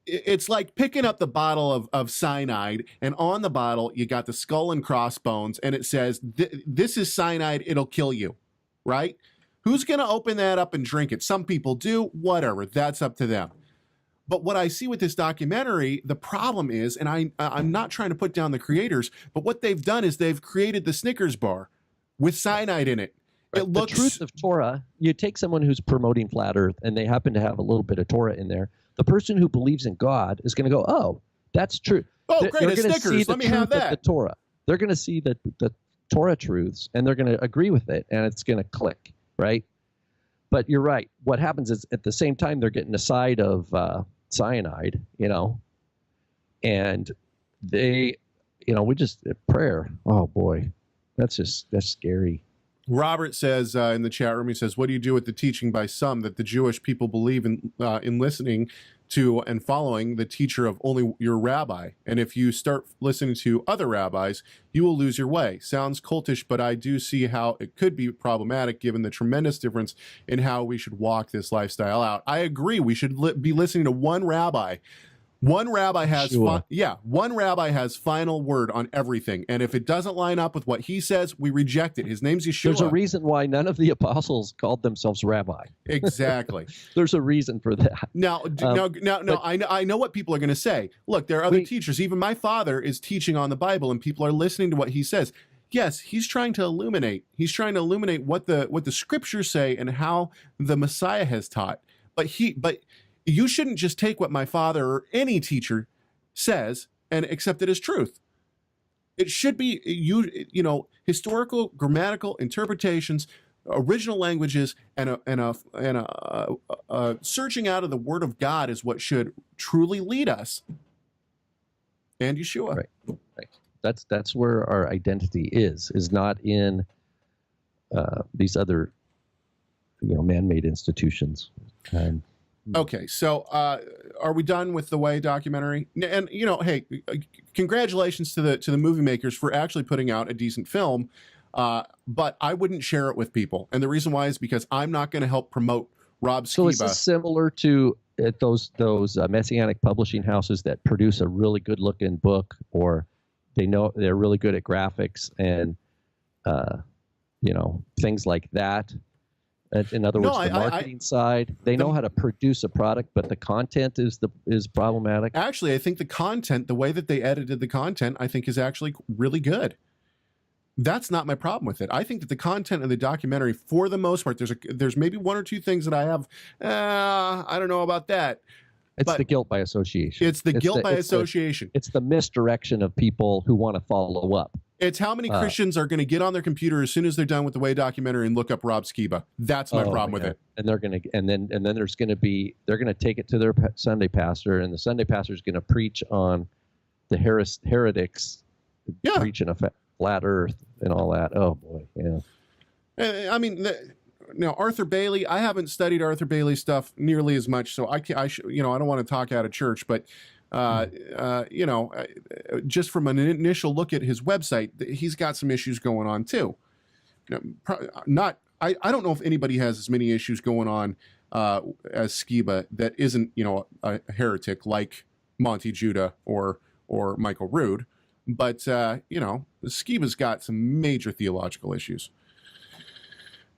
it's like picking up the bottle of cyanide, and on the bottle you got the skull and crossbones, and it says, this is cyanide, it'll kill you, right? Who's going to open that up and drink it? Some people do, whatever, that's up to them. But what I see with this documentary, the problem is, and I'm not trying to put down the creators, but what they've done is they've created the Snickers bar with cyanide in it. It looks... The truth of Torah, you take someone who's promoting flat Earth and they happen to have a little bit of Torah in there, the person who believes in God is going to go, oh, that's true. Oh, great, a Snickers, let me have that. The Torah. They're going to see the Torah truths and they're going to agree with it, and it's going to click, right? But you're right. What happens is at the same time they're getting a side of cyanide, and they, we just prayer. Oh boy, that's scary. Robert says in the chat room, he says, what do you do with the teaching by some that the Jewish people believe in listening to and following the teacher of only your rabbi? And if you start listening to other rabbis, you will lose your way. Sounds cultish, but I do see how it could be problematic given the tremendous difference in how we should walk this lifestyle out. I agree. We should be listening to one rabbi. One rabbi has one rabbi has final word on everything, and if it doesn't line up with what he says, we reject it. His name's Yeshua. There's a reason why none of the apostles called themselves rabbi. Exactly. There's a reason for that. Now, I know what people are going to say. Look, there are other teachers. Even my father is teaching on the Bible, and people are listening to what he says. Yes, he's trying to illuminate. He's trying to illuminate what the scriptures say and how the Messiah has taught. But you shouldn't just take what my father or any teacher says and accept it as truth. It should be historical, grammatical interpretations, original languages, and a searching out of the Word of God is what should truly lead us. And Yeshua. Right. That's where our identity is not in these other man-made institutions. Okay, so are we done with the Way documentary? And hey, congratulations to the movie makers for actually putting out a decent film. But I wouldn't share it with people, and the reason why is because I'm not going to help promote Rob Skiba. So is this similar to those messianic publishing houses that produce a really good-looking book, or they're really good at graphics and things like that? In other words, the marketing side, they know how to produce a product, but the content is problematic. Actually, I think the content, the way that they edited the content, I think is actually really good. That's not my problem with it. I think that the content of the documentary, for the most part, there's maybe one or two things that I have. I don't know about that. It's the guilt by association. It's the guilt by association. It's the misdirection of people who want to follow up. It's how many Christians are going to get on their computer as soon as they're done with the Way documentary and look up Rob Skiba. That's my problem with it. And they're going to, and then there's going to be, they're going to take it to their Sunday pastor, and the Sunday pastor is going to preach on the heretics preaching a flat Earth and all that. Oh boy, yeah. I mean, now Arthur Bailey. I haven't studied Arthur Bailey stuff nearly as much, so I don't want to talk out of church, but. Just from an initial look at his website, he's got some issues going on too. I don't know if anybody has as many issues going on as Skiba that isn't, a heretic like Monty Judah or Michael Rood, but Skiba's got some major theological issues.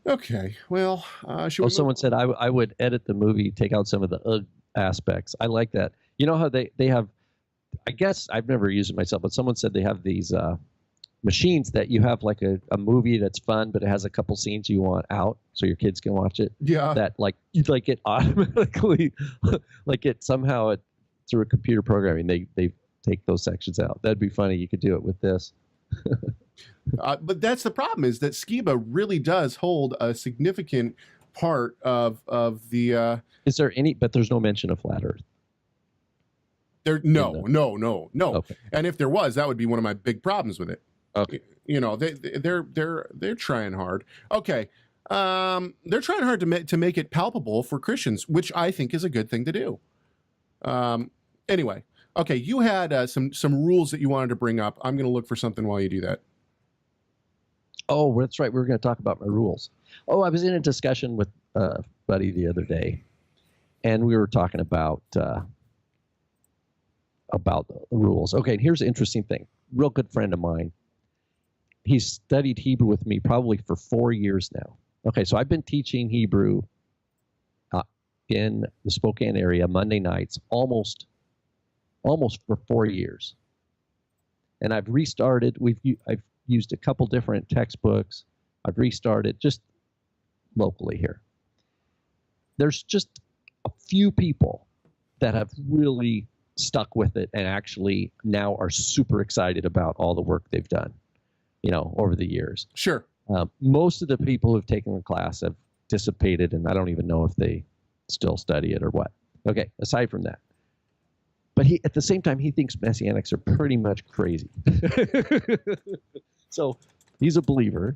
Okay, well, someone said I would edit the movie, take out some of the aspects. I like that. You know how they have, I guess I've never used it myself, but someone said they have these machines that you have like a movie that's fun, but it has a couple scenes you want out so your kids can watch it. Yeah. That it automatically, through a computer programming, they take those sections out. That'd be funny. You could do it with this. But that's the problem, is that Skiba really does hold a significant part of the. Is there any? But there's no mention of flat Earth. No. Okay. And if there was, that would be one of my big problems with it. Okay. They're trying hard. Okay. They're trying hard to make it palpable for Christians, which I think is a good thing to do. Anyway. Okay. You had some rules that you wanted to bring up. I'm going to look for something while you do that. Oh, that's right. We were going to talk about my rules. Oh, I was in a discussion with Buddy the other day, and we were talking about the rules. Okay, and here's an interesting thing. Real good friend of mine. He's studied Hebrew with me probably for 4 years now. Okay, so I've been teaching Hebrew in the Spokane area Monday nights almost for 4 years. And I've restarted. I've used a couple different textbooks. I've restarted just locally here. There's just a few people that have really stuck with it and actually now are super excited about all the work they've done, over the years. Sure. Most of the people who've taken the class have dissipated, and I don't even know if they still study it or what. Okay, aside from that. But at the same time, he thinks Messianics are pretty much crazy. So he's a believer,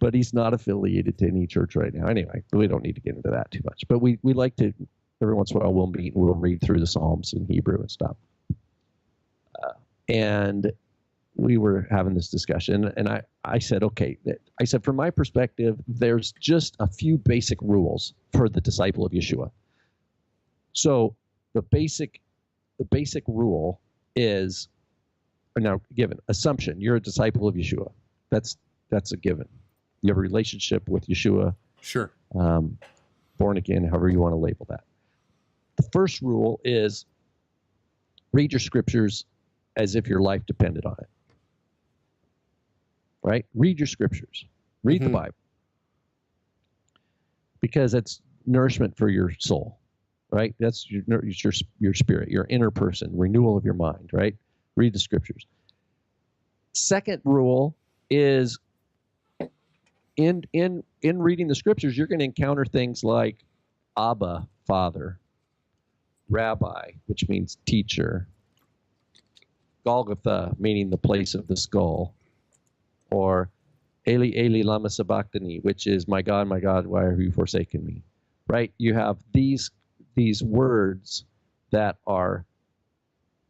but he's not affiliated to any church right now. Anyway, we don't need to get into that too much. But we like to, every once in a while, we'll meet and we'll read through the Psalms in Hebrew and stuff. And we were having this discussion, and I said, okay, from my perspective, there's just a few basic rules for the disciple of Yeshua. So the basic rule is, now given, assumption, you're a disciple of Yeshua. That's a given. You have a relationship with Yeshua. Sure. Born again, however you want to label that. The first rule is read your scriptures as if your life depended on it. Right? Read your scriptures. Read the Bible. Because it's nourishment for your soul. right? That's your spirit, your inner person, renewal of your mind, right? Read the scriptures. Second rule is in reading the scriptures, you're going to encounter things like Abba, Father, Rabbi, which means teacher, Golgotha, meaning the place of the skull, or Eli, Eli, lama sabachthani, which is my God, why have you forsaken me? Right? You have these words that are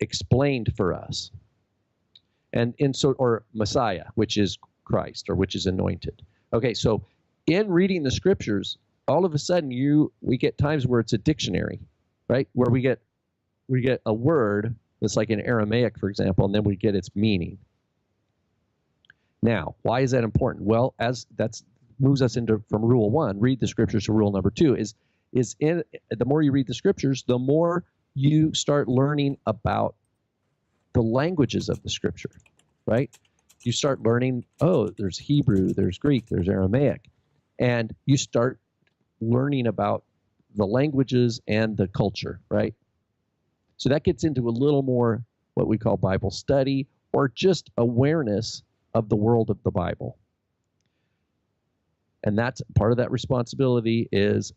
explained for us, or Messiah, which is Christ, or which is anointed. Okay, so in reading the scriptures, all of a sudden we get times where it's a dictionary, right? Where we get a word that's like in Aramaic, for example, and then we get its meaning. Now, why is that important? Well, as that moves us from rule 1, read the scriptures, to rule number 2 is the more you read the scriptures, the more you start learning about the languages of the scripture, right? You start learning, there's Hebrew, there's Greek, there's Aramaic, and you start learning about the languages and the culture, right? So that gets into a little more what we call Bible study, or just awareness of the world of the Bible. And that's part of that responsibility is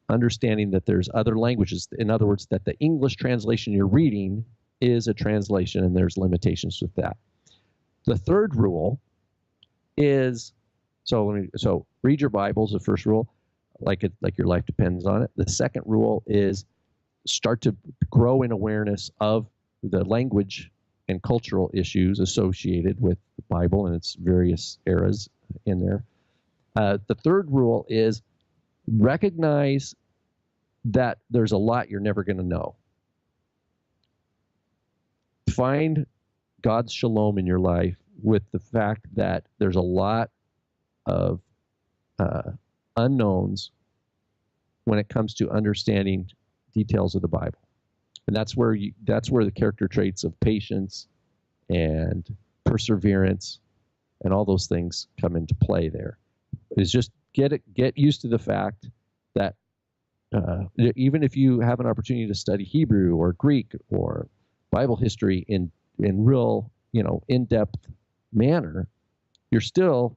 understanding that there's other languages. In other words, that the English translation you're reading is a translation, and there's limitations with that. The third rule is, so read your Bible is the first rule, like your life depends on it. The second rule is start to grow in awareness of the language and cultural issues associated with the Bible and its various eras in there. The third rule is recognize that there's a lot you're never going to know. Find God's shalom in your life with the fact that there's a lot of unknowns when it comes to understanding details of the Bible. And that's where the character traits of patience and perseverance and all those things come into play there. Is just get used to the fact that even if you have an opportunity to study Hebrew or Greek or Bible history in real, in-depth manner, there's still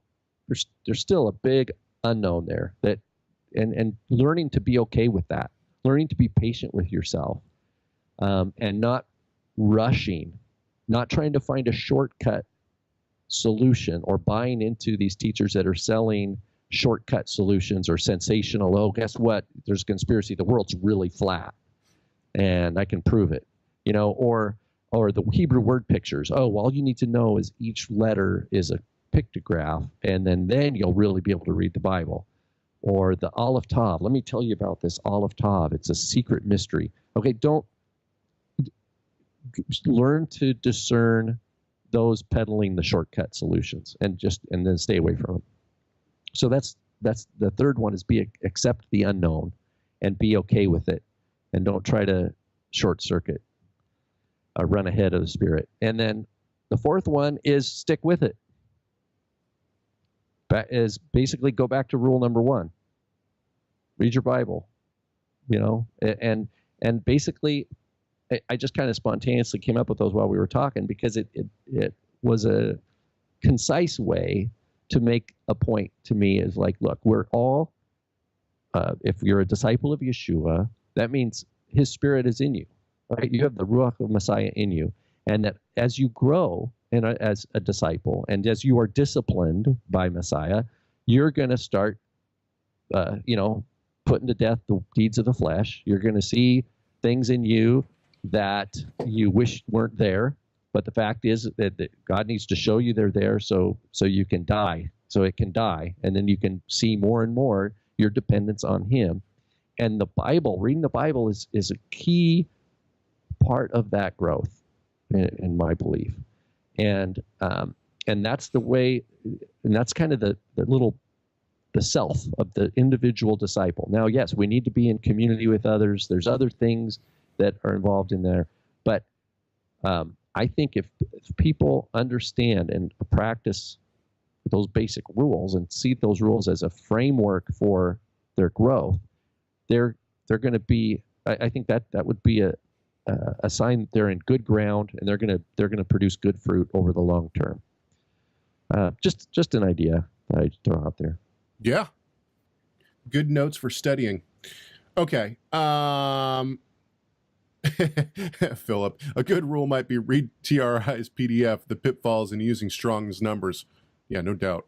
a big unknown there, that and learning to be okay with that, learning to be patient with yourself, and not rushing, not trying to find a shortcut solution or buying into these teachers that are selling shortcut solutions or sensational. Oh, guess what? There's a conspiracy. The world's really flat, and I can prove it. Or the Hebrew word pictures. Oh, all you need to know is each letter is a pictograph, and then you'll really be able to read the Bible. Or the Aleph Tav. Let me tell you about this Aleph Tav. It's a secret mystery. Okay, don't learn to discern those peddling the shortcut solutions, and then stay away from them. So that's the third one, is accept the unknown and be okay with it, and don't try to short circuit, run ahead of the Spirit. And then the fourth one is stick with it. That is basically go back to rule number 1. Read your Bible, and basically I just kind of spontaneously came up with those while we were talking, because it was a concise way to make a point to me. Is like, look, we're all, if you're a disciple of Yeshua, that means his Spirit is in you, right? You have the Ruach of Messiah in you, and that as you grow as a disciple, and as you are disciplined by Messiah, you're going to start, putting to death the deeds of the flesh. You're going to see things in you that you wish weren't there, but the fact is that God needs to show you they're there so you can die, so it can die, and then you can see more and more your dependence on him. And the Bible, reading the Bible is a key part of that growth, in my belief. And that's the way, and that's kind of the self of the individual disciple. Now, yes, we need to be in community with others. There's other things that are involved in there. But I think if people understand and practice those basic rules and see those rules as a framework for their growth, they're they're going to be. I think that would be a sign that they're in good ground and they're going to produce good fruit over the long term. Just an idea that I throw out there. Yeah. Good notes for studying. Okay. Philip, a good rule might be read TRI's PDF, The Pitfalls in Using Strong's Numbers. Yeah, no doubt.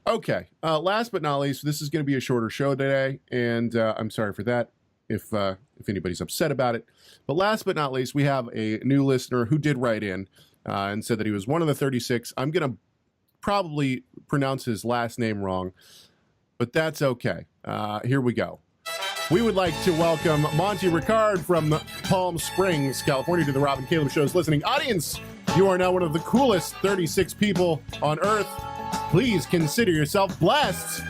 Okay. Last but not least, this is going to be a shorter show today, and I'm sorry for that if anybody's upset about it. But last but not least, we have a new listener who did write in and said that he was one of the 36. I'm going to probably pronounce his last name wrong, but that's okay. Here we go. We would like to welcome Monty Ricard from Palm Springs, California, to the Rob and Caleb Show's listening audience. You are now one of the coolest 36 people on Earth. Please consider yourself blessed.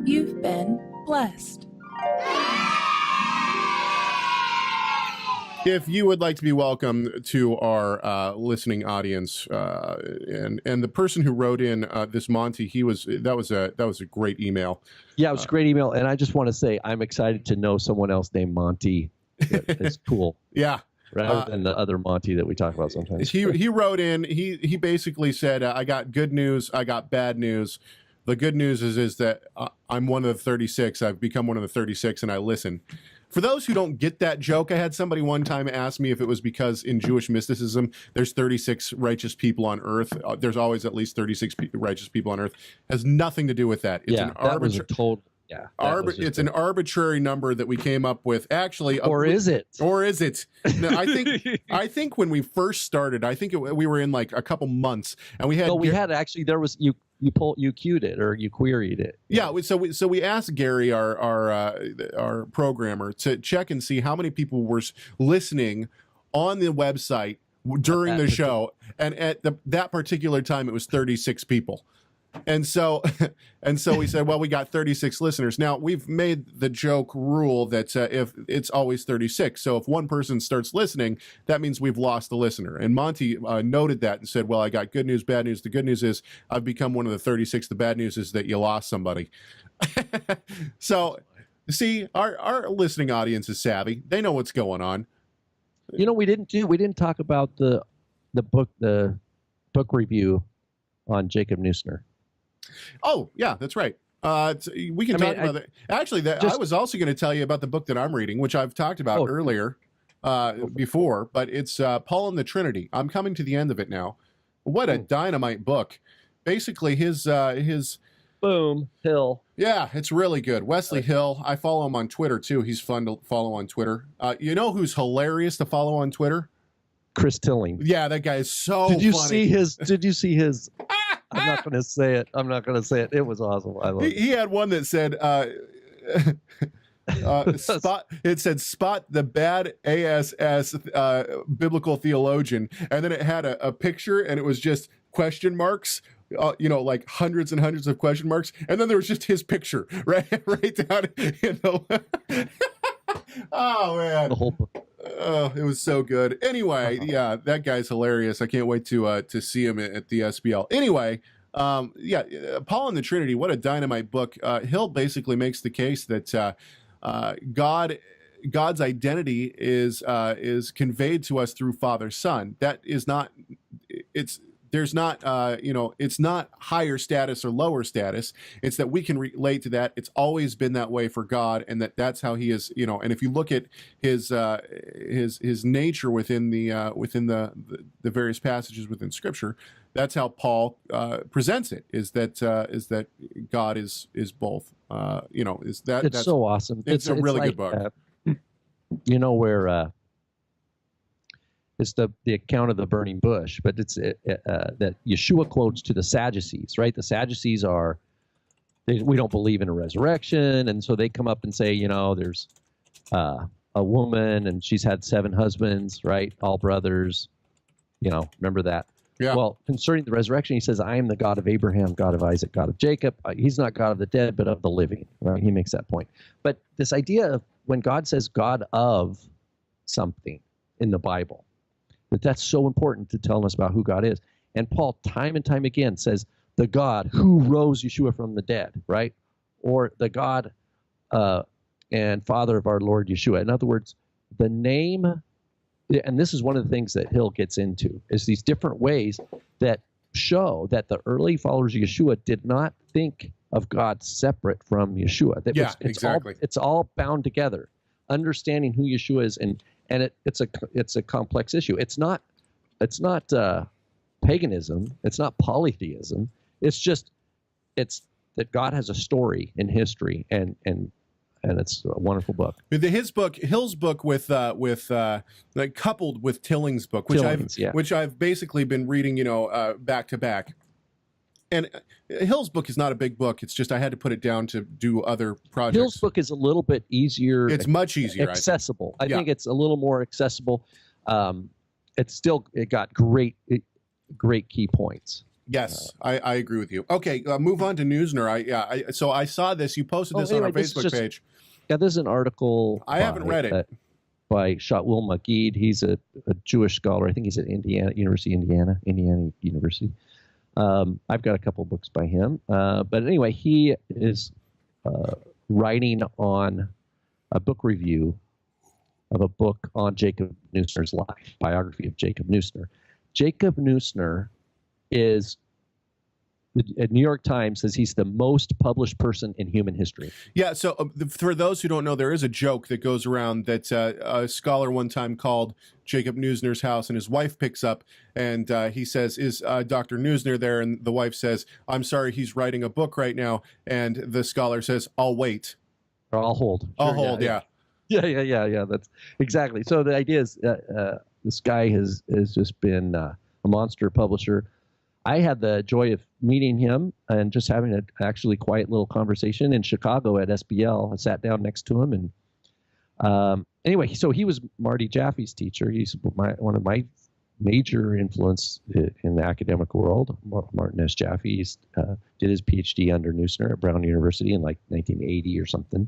You've been blessed. If you would like to be welcome to our listening audience, and the person who wrote in this Monty, that was a great email. Yeah, it was a great email, and I just want to say I'm excited to know someone else named Monty. It's cool. Yeah. Rather than the other Monty that we talk about sometimes. He wrote in. He basically said, "I got good news. I got bad news. The good news is that I'm one of the 36. I've become one of the 36, and I listen." For those who don't get that joke, I had somebody one time ask me if it was because in Jewish mysticism, there's 36 righteous people on earth. There's always at least 36 righteous people on earth. It has nothing to do with that. It's it's an arbitrary number that we came up with. Actually, or is it? Or is it? No, I think when we first started, we were in like a couple months, and we had. Well, we had actually. There was you queued it or you queried it. Yeah, so we asked Gary, our programmer, to check and see how many people were listening on the website during the show, and at that particular time it was 36 people. And so we said, well, we got 36 listeners. Now, we've made the joke rule that if it's always 36. So if one person starts listening, that means we've lost the listener. And Monty noted that and said, well, I got good news, bad news. The good news is I've become one of the 36. The bad news is that you lost somebody. So, see, our listening audience is savvy. They know what's going on. You know, we didn't talk about the book review on Jacob Neusner. Oh, yeah, that's right. We can talk about that. Actually, I was also going to tell you about the book that I'm reading, which I've talked about earlier before, but it's Paul and the Trinity. I'm coming to the end of it now. What a dynamite book. Basically, his Boom, Hill. Yeah, it's really good. Wesley Hill. I follow him on Twitter, too. He's fun to follow on Twitter. You know who's hilarious to follow on Twitter? Chris Tilling. Yeah, that guy is so funny. Did you see his I'm not going to say it. It was awesome. I love it. He had one that said, it said, spot the bad ASS biblical theologian. And then it had a picture, and it was just question marks, like hundreds and hundreds of question marks. And then there was just his picture right down in the... Oh, man. The whole book. Oh, it was so good. Anyway, yeah, that guy's hilarious. I can't wait to see him at the SBL. Anyway, Paul and the Trinity, what a dynamite book. Hill basically makes the case that God's identity is conveyed to us through Father Son. That is not. There's not, it's not higher status or lower status. It's that we can relate to that. It's always been that way for God, and that's how He is. And if you look at His nature within the various passages within Scripture, that's how Paul presents it. Is that God is both. That's so awesome. It's a really good book. Where. It's the account of the burning bush, but it's that Yeshua quotes to the Sadducees, right? The Sadducees we don't believe in a resurrection, and so they come up and say, there's a woman and she's had 7 husbands, right? All brothers, remember that. Yeah. Well, concerning the resurrection, he says, I am the God of Abraham, God of Isaac, God of Jacob. He's not God of the dead, but of the living, right? He makes that point. But this idea of when God says God of something in the Bible, that's so important to tell us about who God is. And Paul, time and time again, says the God who rose Yeshua from the dead, right? or the God and Father of our Lord Yeshua. In other words, the name, and this is one of the things that Hill gets into, is these different ways that show that the early followers of Yeshua did not think of God separate from Yeshua. Exactly. It's all bound together. Understanding who Yeshua is, and it's a complex issue. It's not paganism. It's not polytheism. It's that God has a story in history, and it's a wonderful book. Hill's book like coupled with Tilling's book, which I've basically been reading, back to back. And Hill's book is not a big book. It's just I had to put it down to do other projects. Hill's book is a little bit easier. It's much easier. Accessible. I think it's a little more accessible. It got great key points. Yes, I agree with you. Okay, move on to Neusner. So I saw this. You posted this on our Facebook page. Yeah, this is an article. I haven't read it. By Shaul Magid. He's a Jewish scholar. I think he's at Indiana University. I've got a couple books by him. But anyway, he is writing on a book review of a book on Jacob Neusner's life, biography of Jacob Neusner. Jacob Neusner is, the New York Times says he's the most published person in human history. Yeah, so for those who don't know, there is a joke that goes around that a scholar one time called Jacob Neusner's house, and his wife picks up, and he says, is Dr. Neusner there? And the wife says, I'm sorry, he's writing a book right now. And the scholar says, I'll wait. Or I'll hold. I'll hold, yeah. Yeah, that's exactly. So the idea is this guy has just been a monster publisher. I had the joy of meeting him and just having an actually quiet little conversation in Chicago at SBL. I sat down next to him, and anyway, so he was Marty Jaffe's teacher. He's one of my major influence in the academic world. Martin S. Jaffe did his PhD under Neusner at Brown University in like 1980 or something.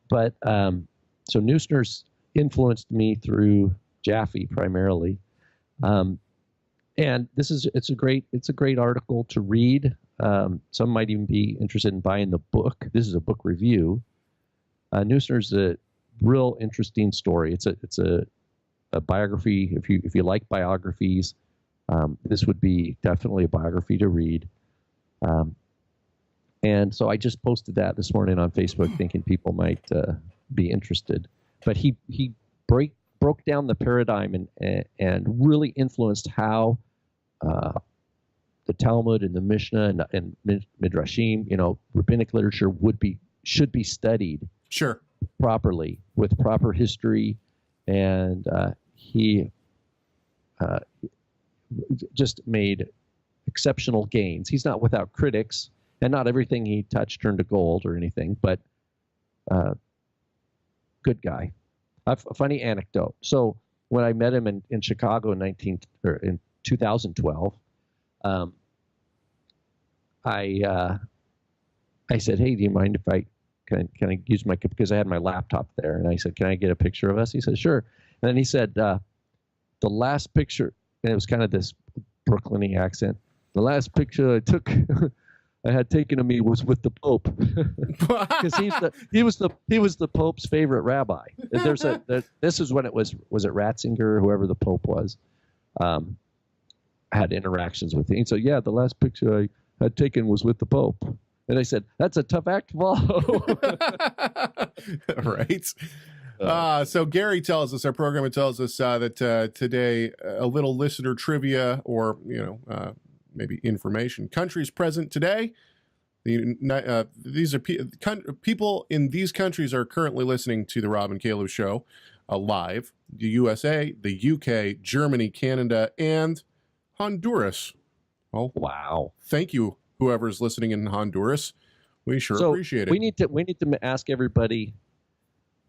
But so Neusner's influenced me through Jaffe primarily. And it's a great article to read. Some might even be interested in buying the book. This is a book review. Neusner's a real interesting story. It's a biography. If you like biographies, this would be definitely a biography to read. And so I just posted that this morning on Facebook, thinking people might be interested. But he broke down the paradigm and really influenced how the Talmud and the Mishnah and Midrashim, rabbinic literature should be studied properly with proper history, and he just made exceptional gains. He's not without critics, and not everything he touched turned to gold or anything, but good guy. A funny anecdote. So when I met him in Chicago in 2012, I said, "Hey, do you mind if can I use my, because I had my laptop there?" And I said, "Can I get a picture of us?" He said, "Sure." And then he said, "The last picture," and it was kind of this Brooklyn-y accent. "The last picture I took." I had taken of me was with the Pope, because he was the Pope's favorite rabbi. This is when it was it Ratzinger, whoever the Pope was, had interactions with him. So yeah, the last picture I had taken was with the Pope, and I said, "That's a tough act to follow." Right. So Gary tells us, our programmer tells us that today a little listener trivia, or maybe information. Countries present today. These are people in these countries are currently listening to the Rob and Caleb Show live. The USA, the UK, Germany, Canada, and Honduras. Oh wow! Thank you, whoever's listening in Honduras. We sure appreciate it. We need to ask everybody: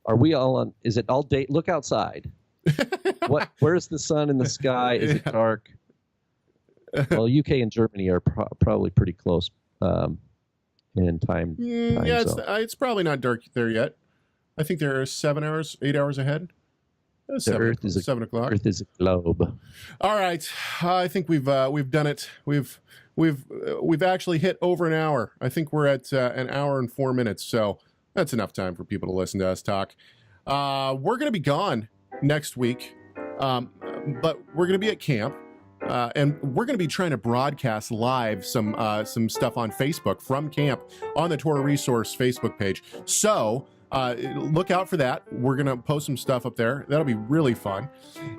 are we all on? Is it all day? Look outside. Where's the sun in the sky? Is it dark? Well, UK and Germany are probably pretty close in time. Yeah, it's probably not dark there yet. I think they're 7 hours, 8 hours ahead. The Earth is 7 o'clock. Earth is a globe. All right, I think we've done it. We've actually hit over an hour. I think we're at an hour and 4 minutes. So that's enough time for people to listen to us talk. We're going to be gone next week, but we're going to be at camp. And we're going to be trying to broadcast live some stuff on Facebook from camp on the Torah Resource Facebook page. So look out for that. We're going to post some stuff up there. That'll be really fun.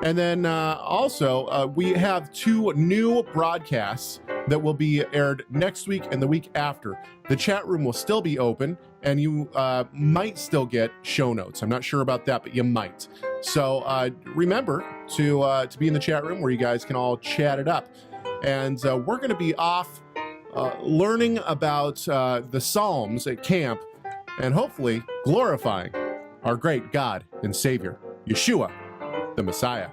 And then also, we have 2 new broadcasts that will be aired next week and the week after. The chat room will still be open, and you might still get show notes. I'm not sure about that, but you might. So remember to be in the chat room where you guys can all chat it up. And we're going to be off learning about the Psalms at camp and hopefully glorifying our great God and Savior, Yeshua, the Messiah.